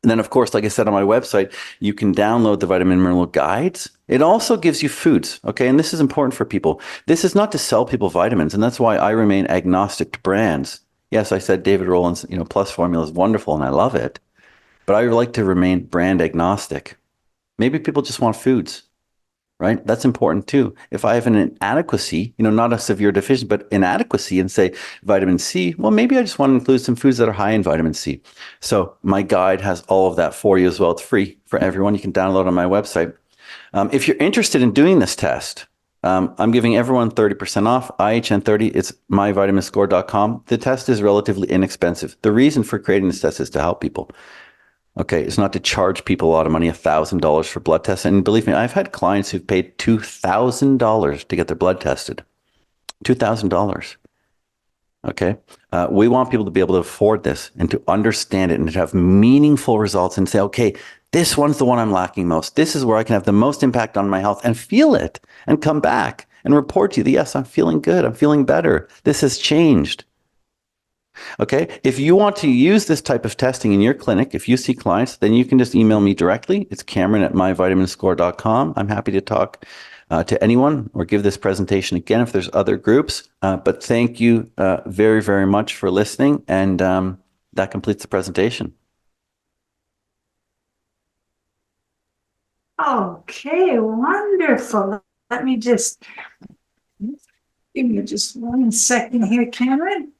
And then, of course, like I said on my website, you can download the vitamin and mineral guides. It also gives you foods, okay? And this is important for people. This is not to sell people vitamins, and that's why I remain agnostic to brands. Yes, I said David Rowland's, Plus formula is wonderful, and I love it. But I like to remain brand agnostic. Maybe people just want foods, right? That's important too. If I have an inadequacy, not a severe deficiency, but inadequacy and say vitamin C, well, maybe I just want to include some foods that are high in vitamin C. So my guide has all of that for you as well. It's free for everyone. You can download on my website. If you're interested in doing this test, I'm giving everyone 30% off, IHN30. It's myvitaminscore.com. The test is relatively inexpensive. The reason for creating this test is to help people. Okay, it's not to charge people a lot of money, $1,000 for blood tests. And believe me, I've had clients who've paid $2,000 to get their blood tested. $2,000. Okay, we want people to be able to afford this and to understand it and to have meaningful results and say, okay, this one's the one I'm lacking most. This is where I can have the most impact on my health and feel it and come back and report to you that, yes, I'm feeling good. I'm feeling better. This has changed. Okay, if you want to use this type of testing in your clinic, if you see clients, then you can just email me directly. It's Cameron@myvitaminscore.com. I'm happy to talk to anyone or give this presentation again if there's other groups. But thank you very, very much for listening. And that completes the presentation. Okay, wonderful. Let me just give me just 1 second here, Cameron.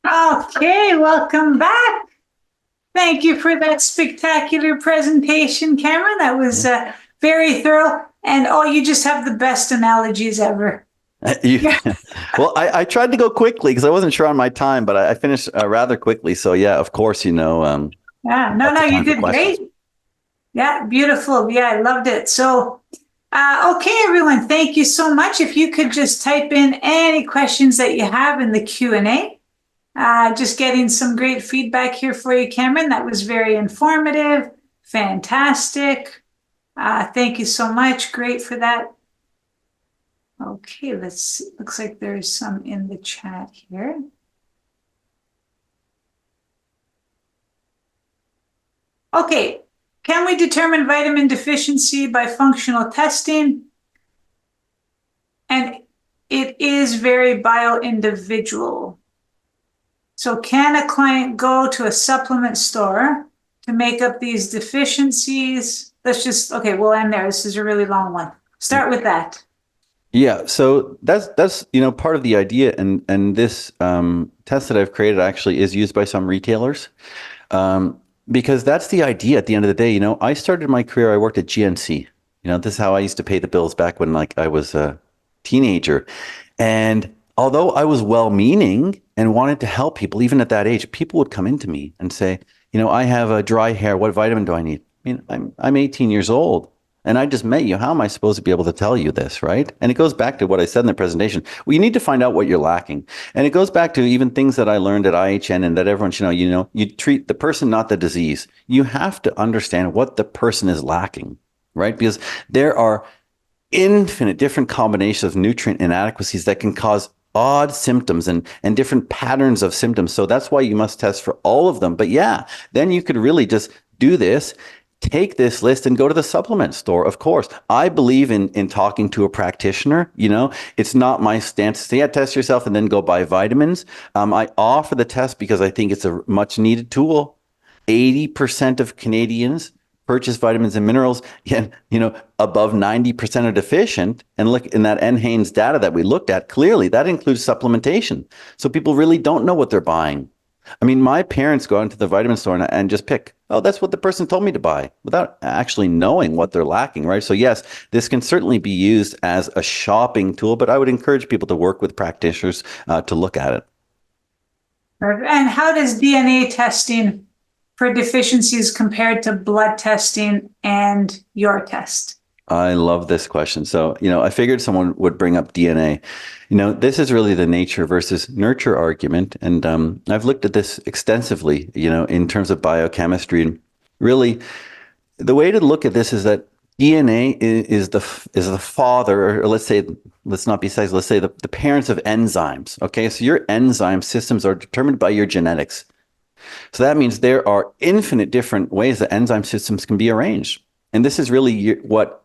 Okay, welcome back. Thank you for that spectacular presentation, Cameron. That was very thorough. And you just have the best analogies ever. Well, I tried to go quickly because I wasn't sure on my time, but I finished rather quickly. So yeah, of course, yeah, no, you did great. Yeah, beautiful. Yeah, I loved it. So Okay, everyone, thank you so much. If you could just type in any questions that you have in the Q&A. Just getting some great feedback here for you, Cameron. That was very informative. Fantastic. Thank you so much. Great for that. Okay, looks like there's some in the chat here. Okay, can we determine vitamin deficiency by functional testing? And it is very bio-individual. So can a client go to a supplement store to make up these deficiencies? Okay, we'll end there. This is a really long one. Start with that. Yeah, so that's part of the idea, and this test that I've created actually is used by some retailers, because that's the idea. At the end of the day, I started my career. I worked at GNC. This is how I used to pay the bills back when I was a teenager, and although I was well-meaning and wanted to help people, even at that age, people would come into me and say, I have a dry hair. What vitamin do I need? I'm 18 years old. And I just met you. How am I supposed to be able to tell you this, right? And it goes back to what I said in the presentation. Well, you need to find out what you're lacking. And it goes back to even things that I learned at IHN and that everyone should know. You treat the person, not the disease. You have to understand what the person is lacking, right? Because there are infinite different combinations of nutrient inadequacies that can cause odd symptoms and different patterns of symptoms. So that's why you must test for all of them. But yeah, then you could really just do this. Take this list and go to the supplement store. Of course, I believe in talking to a practitioner. It's not my stance to say, yeah, test yourself and then go buy vitamins. I offer the test because I think it's a much needed tool. 80% of Canadians purchase vitamins and minerals, and above 90% are deficient. And look in that NHANES data that we looked at, clearly that includes supplementation. So people really don't know what they're buying. I mean, my parents go into the vitamin store and just pick, oh, that's what the person told me to buy, without actually knowing what they're lacking, right? So yes, this can certainly be used as a shopping tool, but I would encourage people to work with practitioners to look at it. And how does DNA testing for deficiencies compared to blood testing and your test? I love this question. So, I figured someone would bring up DNA. This is really the nature versus nurture argument. And I've looked at this extensively, in terms of biochemistry. And really, the way to look at this is that DNA is the father, or let's not be precise, let's say the parents of enzymes. Okay, so your enzyme systems are determined by your genetics. So that means there are infinite different ways that enzyme systems can be arranged. And this is really what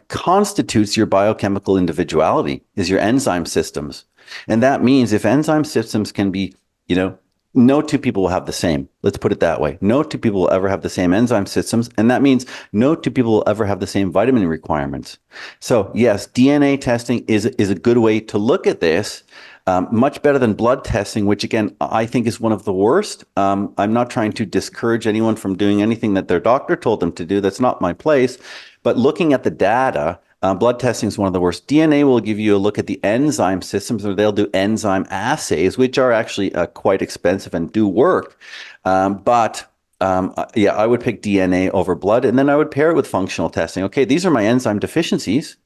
constitutes your biochemical individuality is your enzyme systems. And that means if enzyme systems can be, no two people will have the same. Let's put it that way. No two people will ever have the same enzyme systems. And that means no two people will ever have the same vitamin requirements. So yes, DNA testing is a good way to look at this. Much better than blood testing, which again, I think is one of the worst. I'm not trying to discourage anyone from doing anything that their doctor told them to do. That's not my place. But looking at the data, blood testing is one of the worst. DNA will give you a look at the enzyme systems, or they'll do enzyme assays, which are actually quite expensive and do work. Yeah, I would pick DNA over blood, and then I would pair it with functional testing. Okay, these are my enzyme deficiencies.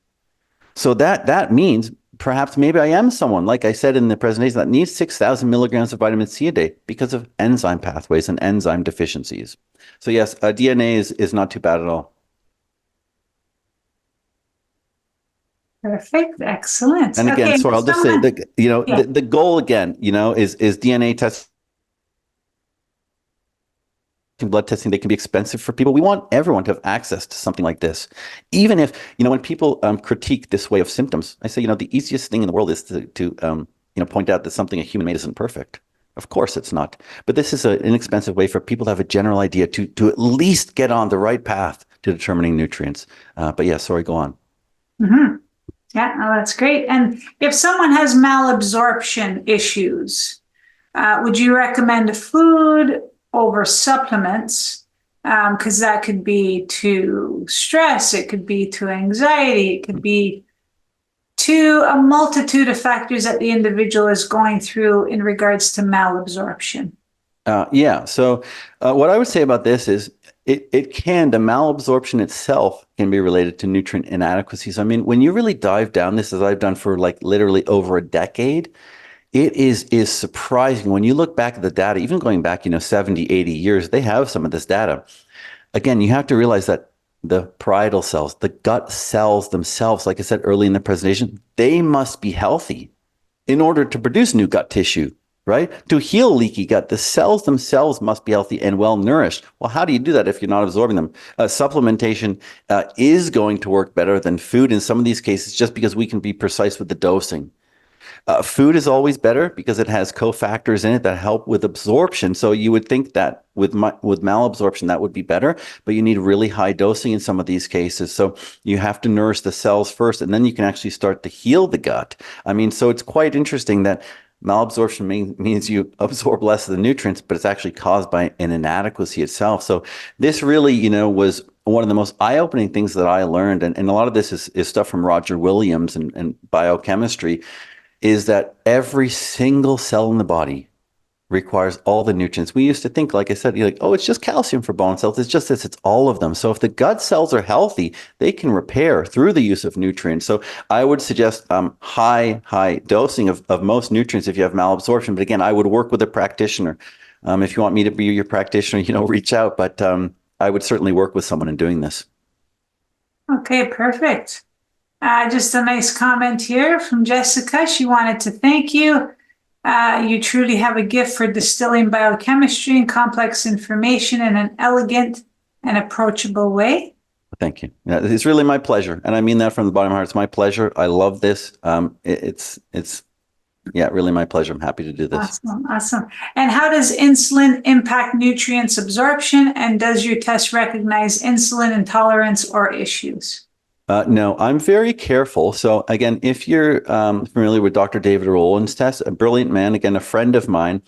So that means perhaps maybe I am someone, like I said in the presentation, that needs 6,000 milligrams of vitamin C a day because of enzyme pathways and enzyme deficiencies. So yes, DNA is not too bad at all. Perfect. Excellent. And again, so I'll just say, the goal again, is DNA testing, blood testing. They can be expensive for people. We want everyone to have access to something like this. Even if, when people critique this way of symptoms, I say, the easiest thing in the world is to point out that something a human made isn't perfect. Of course it's not. But this is an inexpensive way for people to have a general idea to at least get on the right path to determining nutrients. But yeah, sorry, go on. Mm-hmm. Yeah, that's great. And if someone has malabsorption issues, would you recommend food over supplements? Because that could be to stress, it could be to anxiety, it could be to a multitude of factors that the individual is going through in regards to malabsorption. Yeah. So what I would say about this is the malabsorption itself can be related to nutrient inadequacies. I mean, when you really dive down this, as I've done for like literally over a decade, it is surprising. When you look back at the data, even going back, 70, 80 years, they have some of this data. Again, you have to realize that the parietal cells, the gut cells themselves, like I said early in the presentation, they must be healthy in order to produce new gut tissue, right? To heal leaky gut, the cells themselves must be healthy and well nourished. Well, how do you do that if you're not absorbing them? Supplementation is going to work better than food in some of these cases, just because we can be precise with the dosing. Food is always better because it has cofactors in it that help with absorption. So you would think that with malabsorption, that would be better, but you need really high dosing in some of these cases. So you have to nourish the cells first, and then you can actually start to heal the gut. I mean, so it's quite interesting that malabsorption means you absorb less of the nutrients, but it's actually caused by an inadequacy itself. So this really, was one of the most eye-opening things that I learned, and a lot of this is stuff from Roger Williams and biochemistry, is that every single cell in the body requires all the nutrients. We used to think, like I said, you're like, oh, it's just calcium for bone cells. It's just this, it's all of them. So if the gut cells are healthy, they can repair through the use of nutrients. So I would suggest high dosing of most nutrients if you have malabsorption. But again, I would work with a practitioner. If you want me to be your practitioner, reach out. But I would certainly work with someone in doing this. Okay, perfect. Just a nice comment here from Jessica. She wanted to thank you. You truly have a gift for distilling biochemistry and complex information in an elegant and approachable way. Thank you. Yeah, it's really my pleasure. And I mean that from the bottom of my heart. It's my pleasure. I love this. It's really my pleasure. I'm happy to do this. Awesome. And how does insulin impact nutrients absorption? And does your test recognize insulin intolerance or issues? No, I'm very careful. So again, if you're familiar with Dr. David Rowland's test, a brilliant man, again, a friend of mine,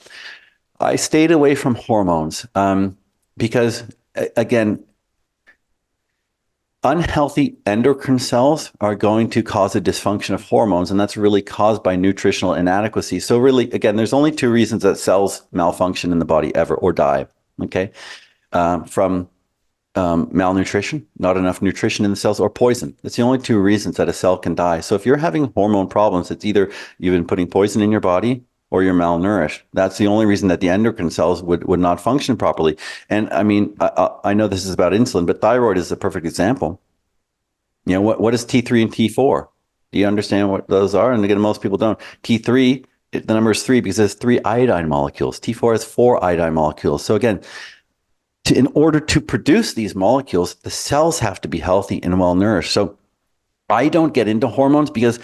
I stayed away from hormones because, again, unhealthy endocrine cells are going to cause a dysfunction of hormones, and that's really caused by nutritional inadequacy. So really, again, there's only two reasons that cells malfunction in the body ever or die, okay? From malnutrition, not enough nutrition in the cells, or poison. It's the only two reasons that a cell can die. So if you're having hormone problems, it's either you've been putting poison in your body or you're malnourished. That's the only reason that the endocrine cells would not function properly. And I mean, I know this is about insulin, but thyroid is a perfect example. What is T3 and T4? Do you understand what those are? And again, most people don't. T3, the number is 3 because it has 3 iodine molecules. T4 has 4 iodine molecules. So again, in order to produce these molecules, the cells have to be healthy and well nourished. So I don't get into hormones because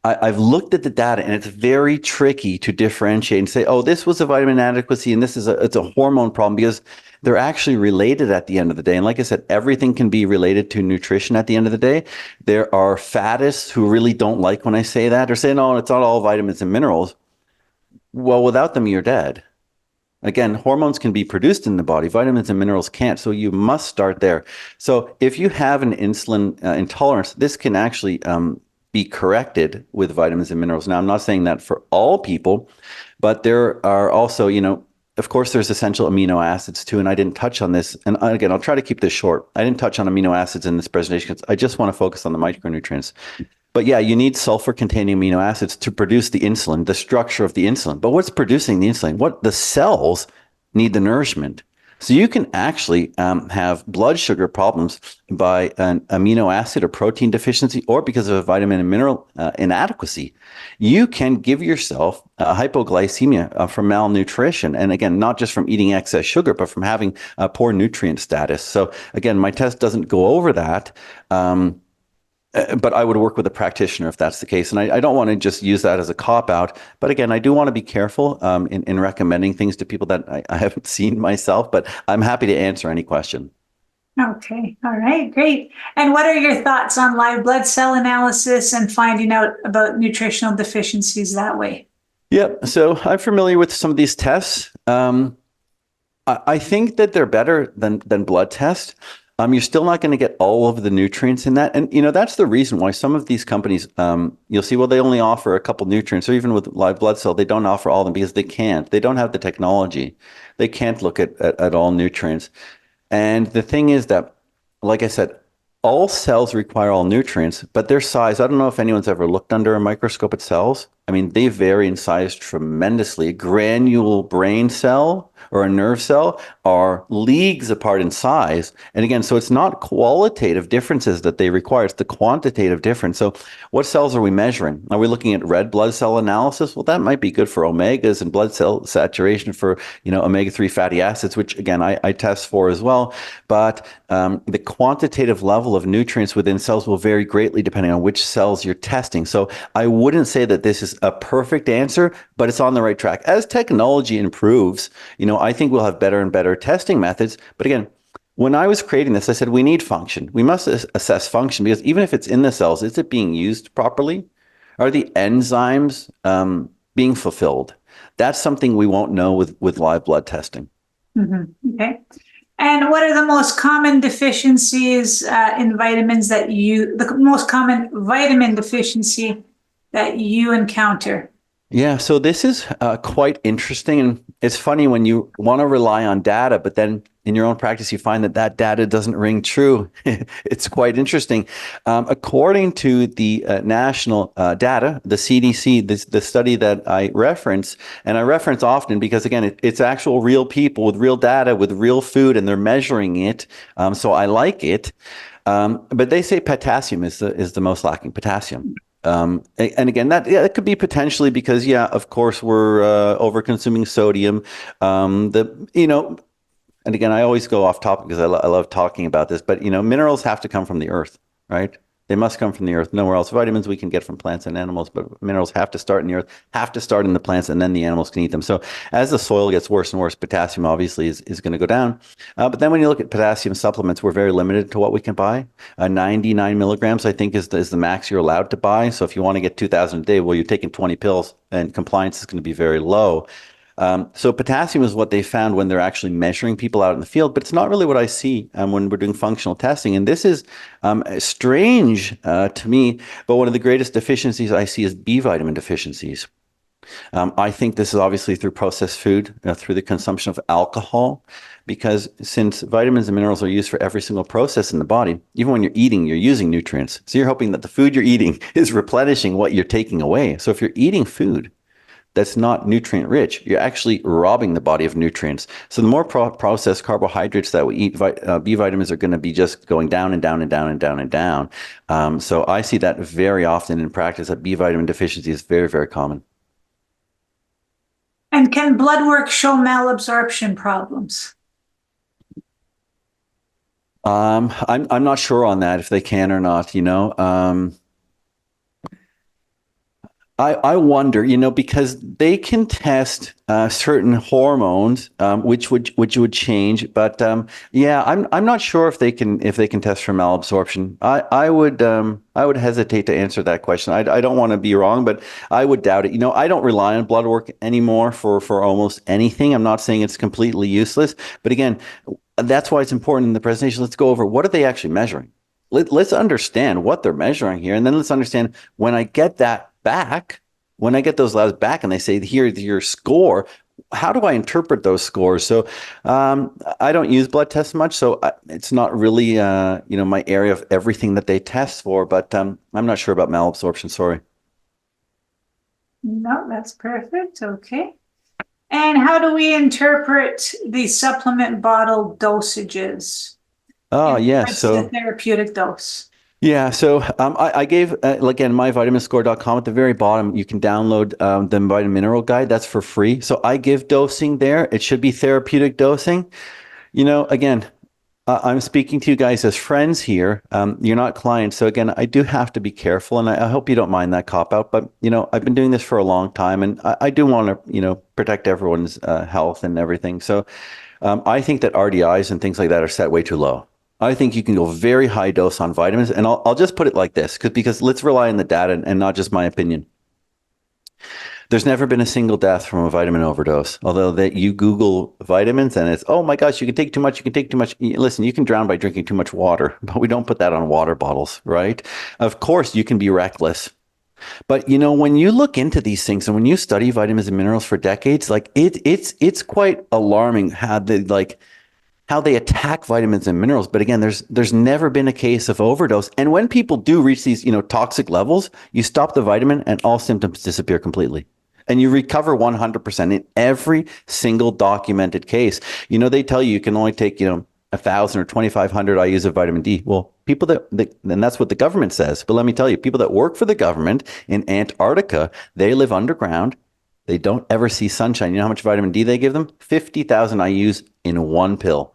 I've looked at the data and it's very tricky to differentiate and say, oh, this was a vitamin inadequacy and it's a hormone problem, because they're actually related at the end of the day. And like I said, everything can be related to nutrition at the end of the day. There are fattists who really don't like when I say that, or say, no, it's not all vitamins and minerals. Well, without them, you're dead. Again, hormones can be produced in the body. Vitamins and minerals can't. So you must start there. So if you have an insulin intolerance, this can actually be corrected with vitamins and minerals. Now, I'm not saying that for all people, but there are also, of course, there's essential amino acids too. And I didn't touch on this. And again, I'll try to keep this short. I didn't touch on amino acids in this presentation because I just want to focus on the micronutrients. But yeah, you need sulfur-containing amino acids to produce the insulin, the structure of the insulin. But what's producing the insulin? The cells need the nourishment. So you can actually have blood sugar problems by an amino acid or protein deficiency, or because of a vitamin and mineral inadequacy. You can give yourself hypoglycemia from malnutrition. And again, not just from eating excess sugar, but from having a poor nutrient status. So again, my test doesn't go over that. But I would work with a practitioner if that's the case. And I don't want to just use that as a cop-out. But again, I do want to be careful in recommending things to people that I haven't seen myself. But I'm happy to answer any question. Okay. All right. Great. And what are your thoughts on live blood cell analysis and finding out about nutritional deficiencies that way? Yep. So I'm familiar with some of these tests. I think that they're better than blood tests. You're still not going to get all of the nutrients in that. And, that's the reason why some of these companies, you'll see, well, they only offer a couple nutrients, or even with live blood cell, they don't offer all of them because they can't. They don't have the technology. They can't look at all nutrients. And the thing is that, like I said, all cells require all nutrients, but their size, I don't know if anyone's ever looked under a microscope at cells. I mean, they vary in size tremendously. A granule brain cell or a nerve cell are leagues apart in size. And again, so it's not qualitative differences that they require, it's the quantitative difference. So what cells are we measuring? Are we looking at red blood cell analysis? Well, that might be good for omegas and blood cell saturation for, omega-3 fatty acids, which again, I test for as well. But the quantitative level of nutrients within cells will vary greatly depending on which cells you're testing. So I wouldn't say that this is a perfect answer, but it's on the right track. As technology improves, I think we'll have better and better testing methods. But again, when I was creating this, I said we need function. We must assess function, because even if it's in the cells, is it being used properly? Are the enzymes being fulfilled? That's something we won't know with live blood testing. Okay. And what are the most common deficiencies in vitamins the most common vitamin deficiency that you encounter? Yeah, so this is quite interesting. And it's funny when you want to rely on data, but then in your own practice, you find that data doesn't ring true. It's quite interesting. According to the national data, the CDC, the study that I reference, and I reference often because, again, it's actual real people with real data, with real food, and they're measuring it. So I like it. But they say potassium is the most lacking, potassium. And again, that could be potentially because, of course, we're over-consuming sodium. And again, I always go off topic because I love talking about this, but minerals have to come from the earth, right? They must come from the earth. Nowhere else. Vitamins we can get from plants and animals, but minerals have to start in the earth, have to start in the plants, and then the animals can eat them. So as the soil gets worse and worse, potassium obviously is going to go down. But then when you look at potassium supplements, we're very limited to what we can buy. 99 milligrams, I think, is the max you're allowed to buy. So if you want to get 2,000 a day, well, you're taking 20 pills, and compliance is going to be very low. So potassium is what they found when they're actually measuring people out in the field, but it's not really what I see when we're doing functional testing. And this is strange to me, but one of the greatest deficiencies I see is B vitamin deficiencies. I think this is obviously through processed food, through the consumption of alcohol, because since vitamins and minerals are used for every single process in the body, even when you're eating, you're using nutrients. So you're hoping that the food you're eating is replenishing what you're taking away. So if you're eating food that's not nutrient rich, you're actually robbing the body of nutrients. So the more processed carbohydrates that we eat, B vitamins are going to be just going down and down and down and down and down. So I see that very often in practice, that B vitamin deficiency is very, very common. And can blood work show malabsorption problems? I'm not sure on that, if they can or not, I wonder, because they can test certain hormones, which would change. But I'm not sure if they can test for malabsorption. I would hesitate to answer that question. I don't want to be wrong, but I would doubt it. I don't rely on blood work anymore for almost anything. I'm not saying it's completely useless, but again, that's why it's important in the presentation. Let's go over what are they actually measuring. Let's understand what they're measuring here, and then let's understand when I get that back, when I get those labs back and they say, here's your score, how do I interpret those scores? So I don't use blood tests much, so it's not really, my area of everything that they test for, but I'm not sure about malabsorption, sorry. No, that's perfect. Okay. And how do we interpret the supplement bottle dosages? Oh, yes. So the therapeutic dose. Yeah, so I gave, again, myvitaminscore.com at the very bottom, you can download the vitamin mineral guide. That's for free. So I give dosing there. It should be therapeutic dosing. Again, I'm speaking to you guys as friends here. You're not clients. So again, I do have to be careful, and I hope you don't mind that cop out. But, I've been doing this for a long time, and I do want to, protect everyone's health and everything. So I think that RDIs and things like that are set way too low. I think you can go very high dose on vitamins, and I'll just put it like this, because let's rely on the data and not just my opinion. There's never been a single death from a vitamin overdose. Although that you Google vitamins and it's, oh my gosh, you can take too much, you can take too much. Listen, you can drown by drinking too much water, but we don't put that on water bottles, right? Of course, you can be reckless. But you know, when you look into these things and when you study vitamins and minerals for decades, like it's quite alarming how they attack vitamins and minerals. But again, there's never been a case of overdose. And when people do reach these, toxic levels, you stop the vitamin and all symptoms disappear completely. And you recover 100% in every single documented case. They tell you can only take, 1,000 or 2,500 IUs of vitamin D. Well, people and that's what the government says. But let me tell you, people that work for the government in Antarctica, they live underground. They don't ever see sunshine. You know how much vitamin D they give them? 50,000 IUs in one pill.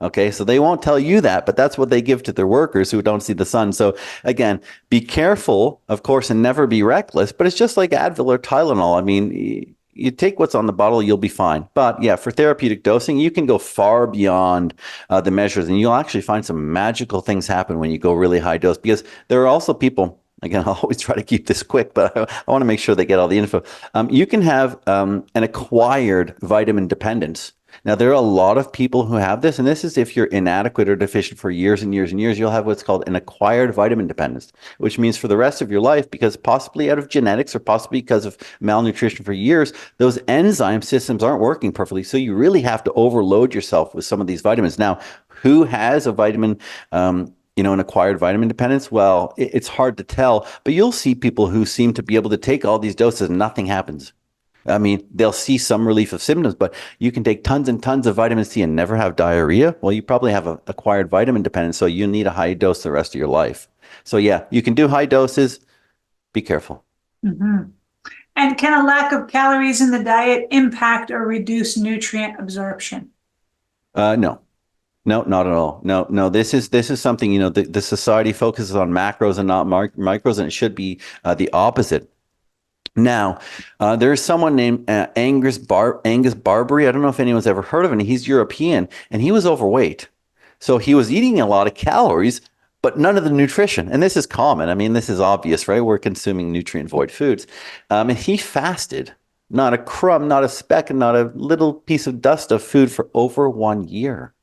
Okay, so they won't tell you that, but that's what they give to their workers who don't see the sun. So again, be careful, of course, and never be reckless, but it's just like Advil or Tylenol. I mean, you take what's on the bottle, you'll be fine. But yeah, for therapeutic dosing, you can go far beyond the measures, and you'll actually find some magical things happen when you go really high dose, because there are also people, again, I'll always try to keep this quick, but I want to make sure they get all the info. You can have an acquired vitamin dependence. Now, there are a lot of people who have this, and this is if you're inadequate or deficient for years and years and years, you'll have what's called an acquired vitamin dependence, which means for the rest of your life, because possibly out of genetics or possibly because of malnutrition for years, those enzyme systems aren't working perfectly. So you really have to overload yourself with some of these vitamins. Now, who has a vitamin, an acquired vitamin dependence? Well, it's hard to tell, but you'll see people who seem to be able to take all these doses and nothing happens. I mean, they'll see some relief of symptoms, but you can take tons and tons of vitamin C and never have diarrhea. Well, you probably have an acquired vitamin dependence, so you need a high dose the rest of your life. So yeah, you can do high doses. Be careful. Mm-hmm. And can a lack of calories in the diet impact or reduce nutrient absorption? No. No, not at all. No. This is something, the society focuses on macros and not micros, and it should be the opposite. Now, there's someone named Angus Barbary. I don't know if anyone's ever heard of him. He's European, and he was overweight. So he was eating a lot of calories, but none of the nutrition. And this is common. I mean, this is obvious, right? We're consuming nutrient-void foods. And he fasted, not a crumb, not a speck, and not a little piece of dust of food for over 1 year.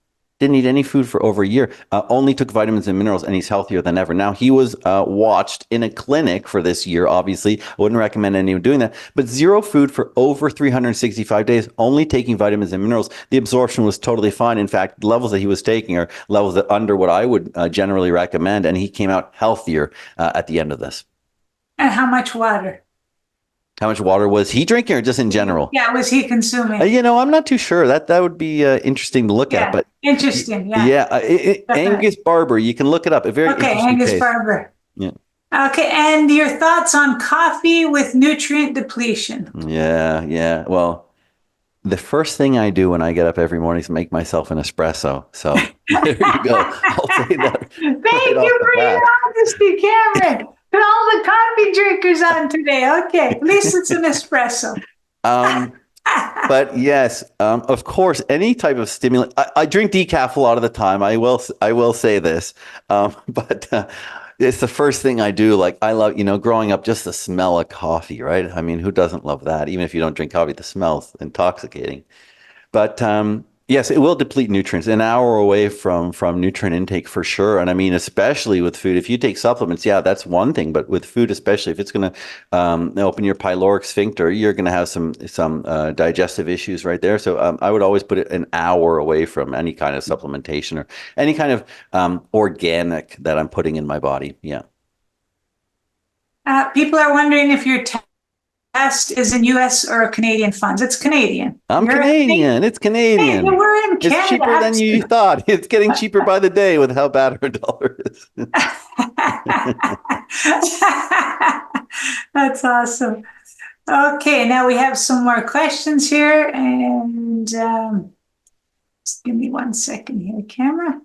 Didn't eat any food for over a year, only took vitamins and minerals, and he's healthier than ever. Now, he was watched in a clinic for this year, obviously. I wouldn't recommend anyone doing that. But zero food for over 365 days, only taking vitamins and minerals. The absorption was totally fine. In fact, the levels that he was taking are levels that under what I would generally recommend, and he came out healthier at the end of this. And how much water? How much water was he drinking, or just in general? Yeah, was he consuming? I'm not too sure. That would be interesting to look at. But interesting, yeah. Yeah, Angus Barber. You can look it up. A very interesting Angus case. Barber. Yeah. Okay, and your thoughts on coffee with nutrient depletion? Yeah. Well, the first thing I do when I get up every morning is make myself an espresso. So there you go. I'll say that. Thank you for your honesty, Cameron. Put all the coffee drinkers on today. Okay, at least it's an espresso. But yes, of course, any type of stimulant. I drink decaf a lot of the time. I will say this, but it's the first thing I do. Like I love, growing up, just the smell of coffee, right? I mean, who doesn't love that? Even if you don't drink coffee, the smell's intoxicating. But yes, it will deplete nutrients. An hour away from nutrient intake for sure. And I mean, especially with food, if you take supplements, yeah, that's one thing. But with food, especially if it's going to open your pyloric sphincter, you're going to have some digestive issues right there. So I would always put it an hour away from any kind of supplementation or any kind of organic that I'm putting in my body. Yeah. People are wondering if your test is in U.S. or Canadian funds. It's Canadian. I'm Canadian. It's Canadian. Hey, we're in Canada. It's cheaper than you thought. It's getting cheaper by the day with how bad our dollar is. That's awesome. Okay, now we have some more questions here, and just give me 1 second here, camera.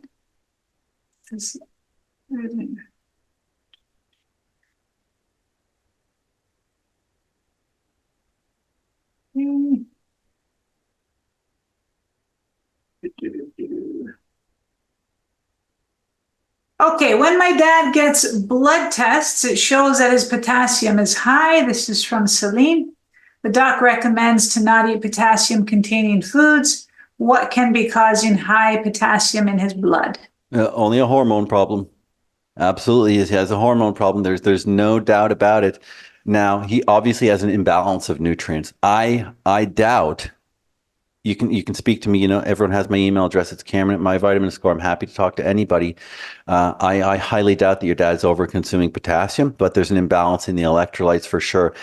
Okay, when my dad gets blood tests, it shows that his potassium is high. This is from Celine. The doc recommends to not eat potassium-containing foods. What can be causing high potassium in his blood? Only a hormone problem. Absolutely, he has a hormone problem. There's no doubt about it. Now, he obviously has an imbalance of nutrients. I doubt you can speak to me. You know, everyone has my email address. It's Cameron at My Vitamin Score. I'm happy to talk to anybody. I highly doubt that your dad's over consuming potassium, but there's an imbalance in the electrolytes for sure.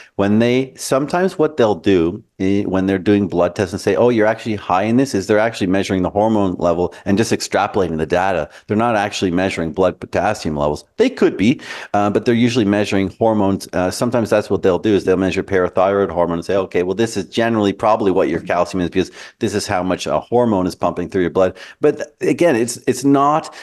Sometimes what they'll do when they're doing blood tests and say, oh, you're actually high in this, is they're actually measuring the hormone level and just extrapolating the data. They're not actually measuring blood potassium levels. They could be, but they're usually measuring hormones. Sometimes that's what they'll do, is they'll measure parathyroid hormone and say, okay, well, this is generally probably what your calcium is, because this is how much a hormone is pumping through your blood. But again, it's not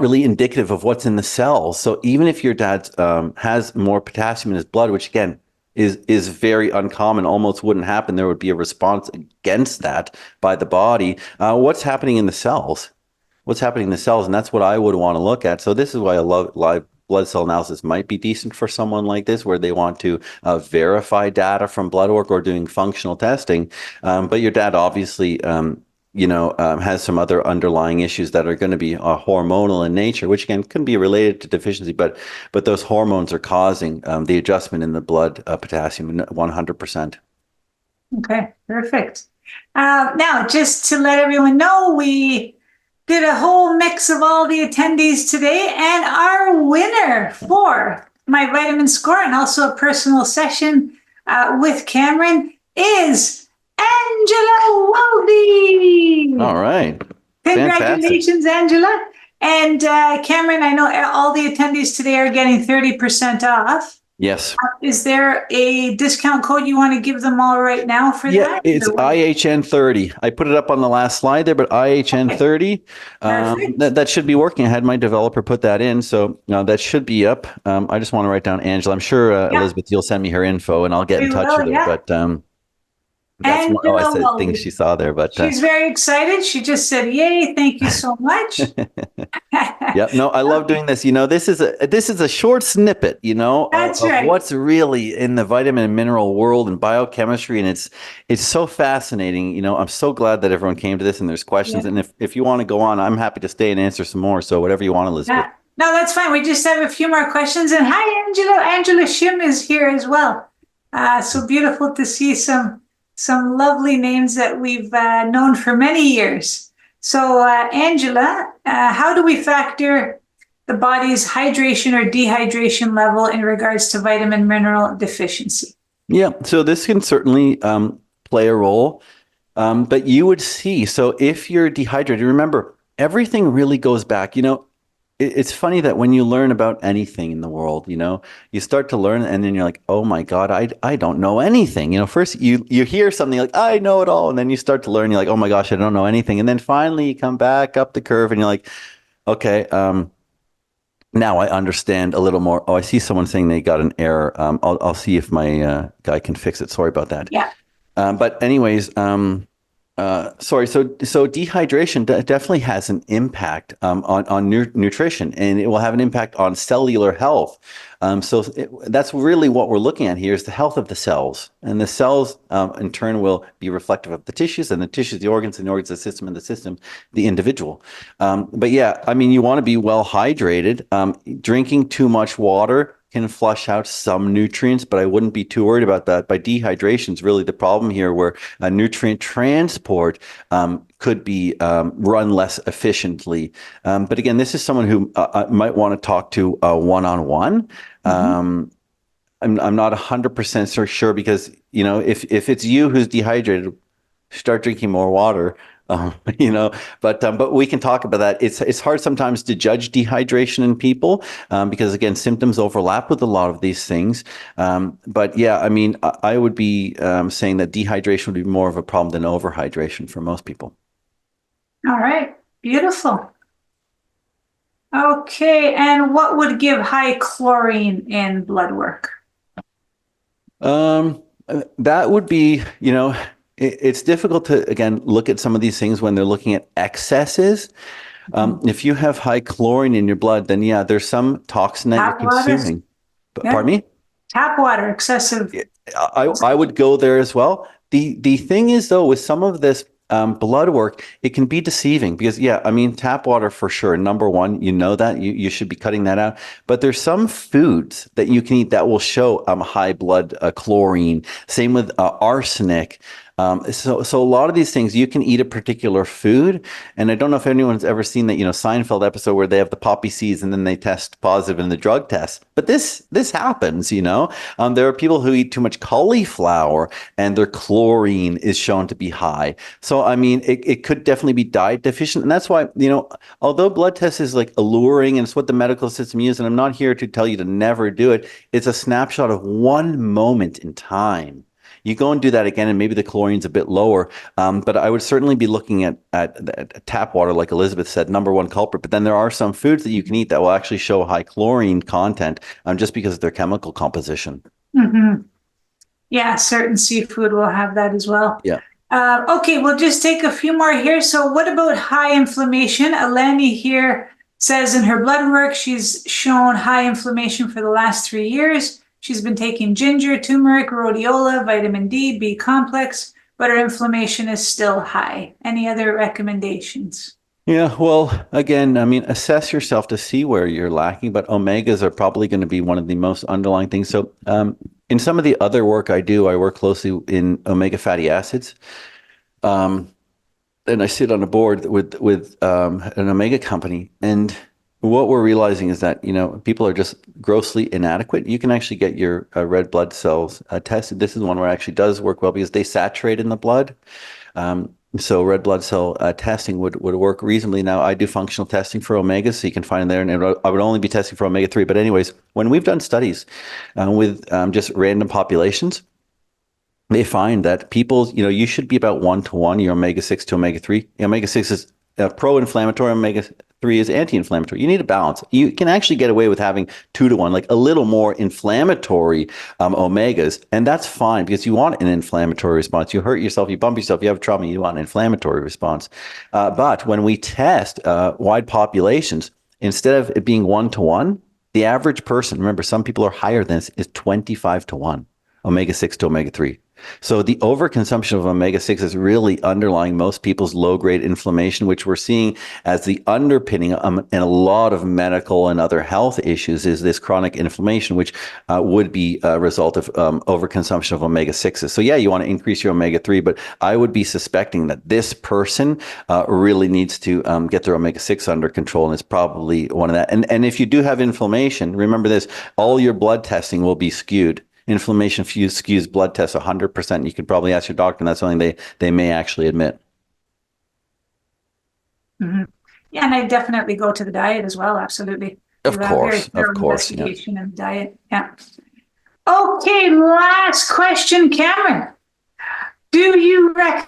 really indicative of what's in the cells. So even if your dad has more potassium in his blood, which again is very uncommon, almost wouldn't happen, there would be a response against that by the body. What's happening in the cells? What's happening in the cells? And that's what I would want to look at. So this is why live blood cell analysis might be decent for someone like this, where they want to verify data from blood work or doing functional testing. But your dad obviously has some other underlying issues that are going to be hormonal in nature, which again can be related to deficiency, but those hormones are causing the adjustment in the blood potassium 100%. Okay, perfect. Now, just to let everyone know, we did a whole mix of all the attendees today, and our winner for My Vitamin Score and also a personal session with Cameron is Angela Weldy. All right. Congratulations, Fantastic. Angela. And Cameron, I know all the attendees today are getting 30% off. Yes. Is there a discount code you want to give them all right now for that? Yeah, it's IHN 30. I put it up on the last slide there, but IHN 30, that should be working. I had my developer put that in, so that should be up. I just want to write down Angela. I'm sure Elizabeth, you'll send me her info and I'll get in touch with her. Yeah. But that's one of the things she saw there. But she's very excited. She just said, "Yay! Thank you so much." Yeah, no, I love doing this. You know, this is a short snippet, That's of right. what's really in the vitamin and mineral world and biochemistry, and it's so fascinating. You know, I'm so glad that everyone came to this and there's questions. Yeah. And if you want to go on, I'm happy to stay and answer some more. So whatever you want, Elizabeth. Yeah. No, that's fine. We just have a few more questions. And hi, Angela. Angela Shim is here as well. So beautiful to see some lovely names that we've known for many years. So, Angela, how do we factor the body's hydration or dehydration level in regards to vitamin mineral deficiency? Yeah, so this can certainly play a role, but you would see, so if you're dehydrated, remember, everything really goes back, it's funny that when you learn about anything in the world, you start to learn and then you're like, oh my God, I don't know anything. First you hear something like, I know it all. And then you start to learn, you're like, oh my gosh, I don't know anything. And then finally you come back up the curve and you're like, okay, now I understand a little more. Oh, I see someone saying they got an error. I'll see if my guy can fix it. Sorry about that. Yeah. But anyways, sorry. So dehydration definitely has an impact on nutrition, and it will have an impact on cellular health. That's really what we're looking at here, is the health of the cells, and the cells in turn will be reflective of the tissues, and the tissues, the organs, and the organs, the system, and the system, the individual. But yeah, I mean, you want to be well hydrated. Drinking too much water can flush out some nutrients, but I wouldn't be too worried about that. By dehydration is really the problem here, where nutrient transport could be run less efficiently. But again, this is someone who might want to talk to one-on-one. I'm not 100% sure, because if it's you who's dehydrated, start drinking more water. But we can talk about that. It's hard sometimes to judge dehydration in people because again, symptoms overlap with a lot of these things. But yeah, I mean, I would be saying that dehydration would be more of a problem than overhydration for most people. All right, beautiful. Okay, and what would give high chlorine in blood work? That would be, it's difficult to, again, look at some of these things when they're looking at excesses. If you have high chlorine in your blood, then yeah, there's some toxin that you're consuming. Pardon me? Tap water, excessive. I would go there as well. The thing is though, with some of this blood work, it can be deceiving because yeah, I mean tap water for sure. Number one, you know that you should be cutting that out. But there's some foods that you can eat that will show high blood chlorine. Same with arsenic. So a lot of these things you can eat a particular food, and I don't know if anyone's ever seen that Seinfeld episode where they have the poppy seeds and then they test positive in the drug test. But this happens. There are people who eat too much cauliflower and their chlorine is shown to be high. So I mean, it could definitely be diet deficient, and that's why although blood test is like alluring and it's what the medical system uses, and I'm not here to tell you to never do it. It's a snapshot of one moment in time. You go and do that again, and maybe the chlorine's a bit lower. But I would certainly be looking at tap water, like Elizabeth said, number one culprit. But then there are some foods that you can eat that will actually show high chlorine content just because of their chemical composition. Mm-hmm. Yeah, certain seafood will have that as well. Yeah. Okay, we'll just take a few more here. So what about high inflammation? Eleni here says in her blood work, she's shown high inflammation for the last 3 years. She's been taking ginger, turmeric, rhodiola, vitamin D, B complex, but her inflammation is still high. Any other recommendations? Yeah, well, again, I mean, assess yourself to see where you're lacking, but omegas are probably going to be one of the most underlying things. So in some of the other work I do, I work closely in omega fatty acids. And I sit on a board with an omega company, and what we're realizing is that people are just grossly inadequate. You can actually get your red blood cells tested. This is one where it actually does work well because they saturate in the blood. So red blood cell testing would work reasonably. Now I do functional testing for omegas, so you can find them there, and I would only be testing for omega-3. But anyways, when we've done studies with just random populations, they find that people, you should be about 1-to-1, your omega-6 to omega-3. Omega-6 is pro-inflammatory, omega-3 is anti-inflammatory. You need a balance. You can actually get away with having 2-to-1, like a little more inflammatory omegas, and that's fine because you want an inflammatory response. You hurt yourself, you bump yourself, you have trauma, you want an inflammatory response. But when we test wide populations, instead of it being 1-to-1, the average person, remember, some people are higher than this, is 25-to-1, omega-6 to omega-3. So the overconsumption of omega-6 is really underlying most people's low-grade inflammation, which we're seeing as the underpinning in a lot of medical and other health issues is this chronic inflammation, which would be a result of overconsumption of omega-6s. So yeah, you want to increase your omega-3, but I would be suspecting that this person really needs to get their omega-6 under control, and it's probably one of that. And if you do have inflammation, remember this, all your blood testing will be skewed. Inflammation skews blood tests 100%. You could probably ask your doctor, and that's something they may actually admit. Mm-hmm. Yeah, and I definitely go to the diet as well. Absolutely. Of course. Investigation and diet. Yeah. Okay, last question, Cameron. Do you recommend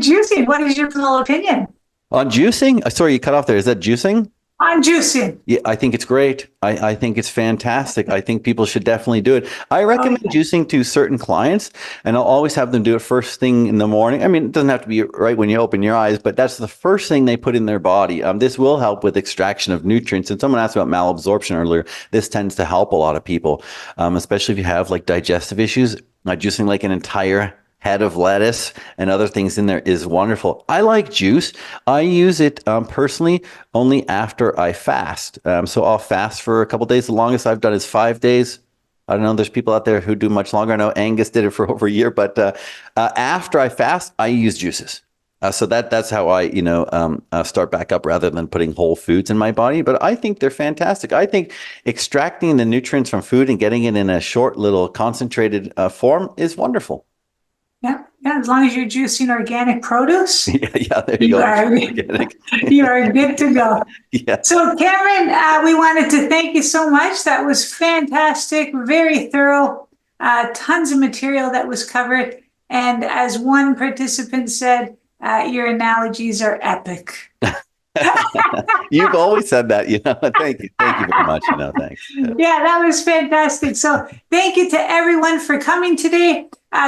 juicing? What is your personal opinion? On juicing? Sorry, you cut off there. Is that juicing? On juicing. Yeah, I think it's great. I think it's fantastic. I think people should definitely do it. I recommend juicing to certain clients, and I'll always have them do it first thing in the morning. I mean, it doesn't have to be right when you open your eyes, but that's the first thing they put in their body. This will help with extraction of nutrients. And someone asked about malabsorption earlier. This tends to help a lot of people, especially if you have like digestive issues. Juicing like an entire head of lettuce and other things in there is wonderful. I like juice. I use it personally only after I fast. So I'll fast for a couple of days. The longest I've done is 5 days. I don't know. There's people out there who do much longer. I know Angus did it for over a year, but after I fast, I use juices. So that's how I, start back up rather than putting whole foods in my body. But I think they're fantastic. I think extracting the nutrients from food and getting it in a short little concentrated form is wonderful. Yeah, as long as you're juicing organic produce. Yeah, there you go. You are good to go. Yeah. So Cameron, we wanted to thank you so much. That was fantastic, very thorough, tons of material that was covered. And as one participant said, your analogies are epic. You've always said that, Thank you very much. Thanks. Yeah, that was fantastic. So thank you to everyone for coming today.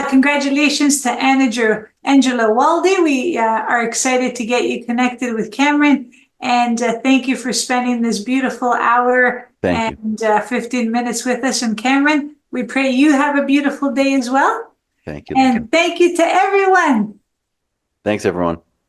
Congratulations to Angela Walde. We are excited to get you connected with Cameron. And thank you for spending this beautiful hour Thank you. and 15 minutes with us. And Cameron, we pray you have a beautiful day as well. Thank you. And thank you to everyone. Thanks, everyone.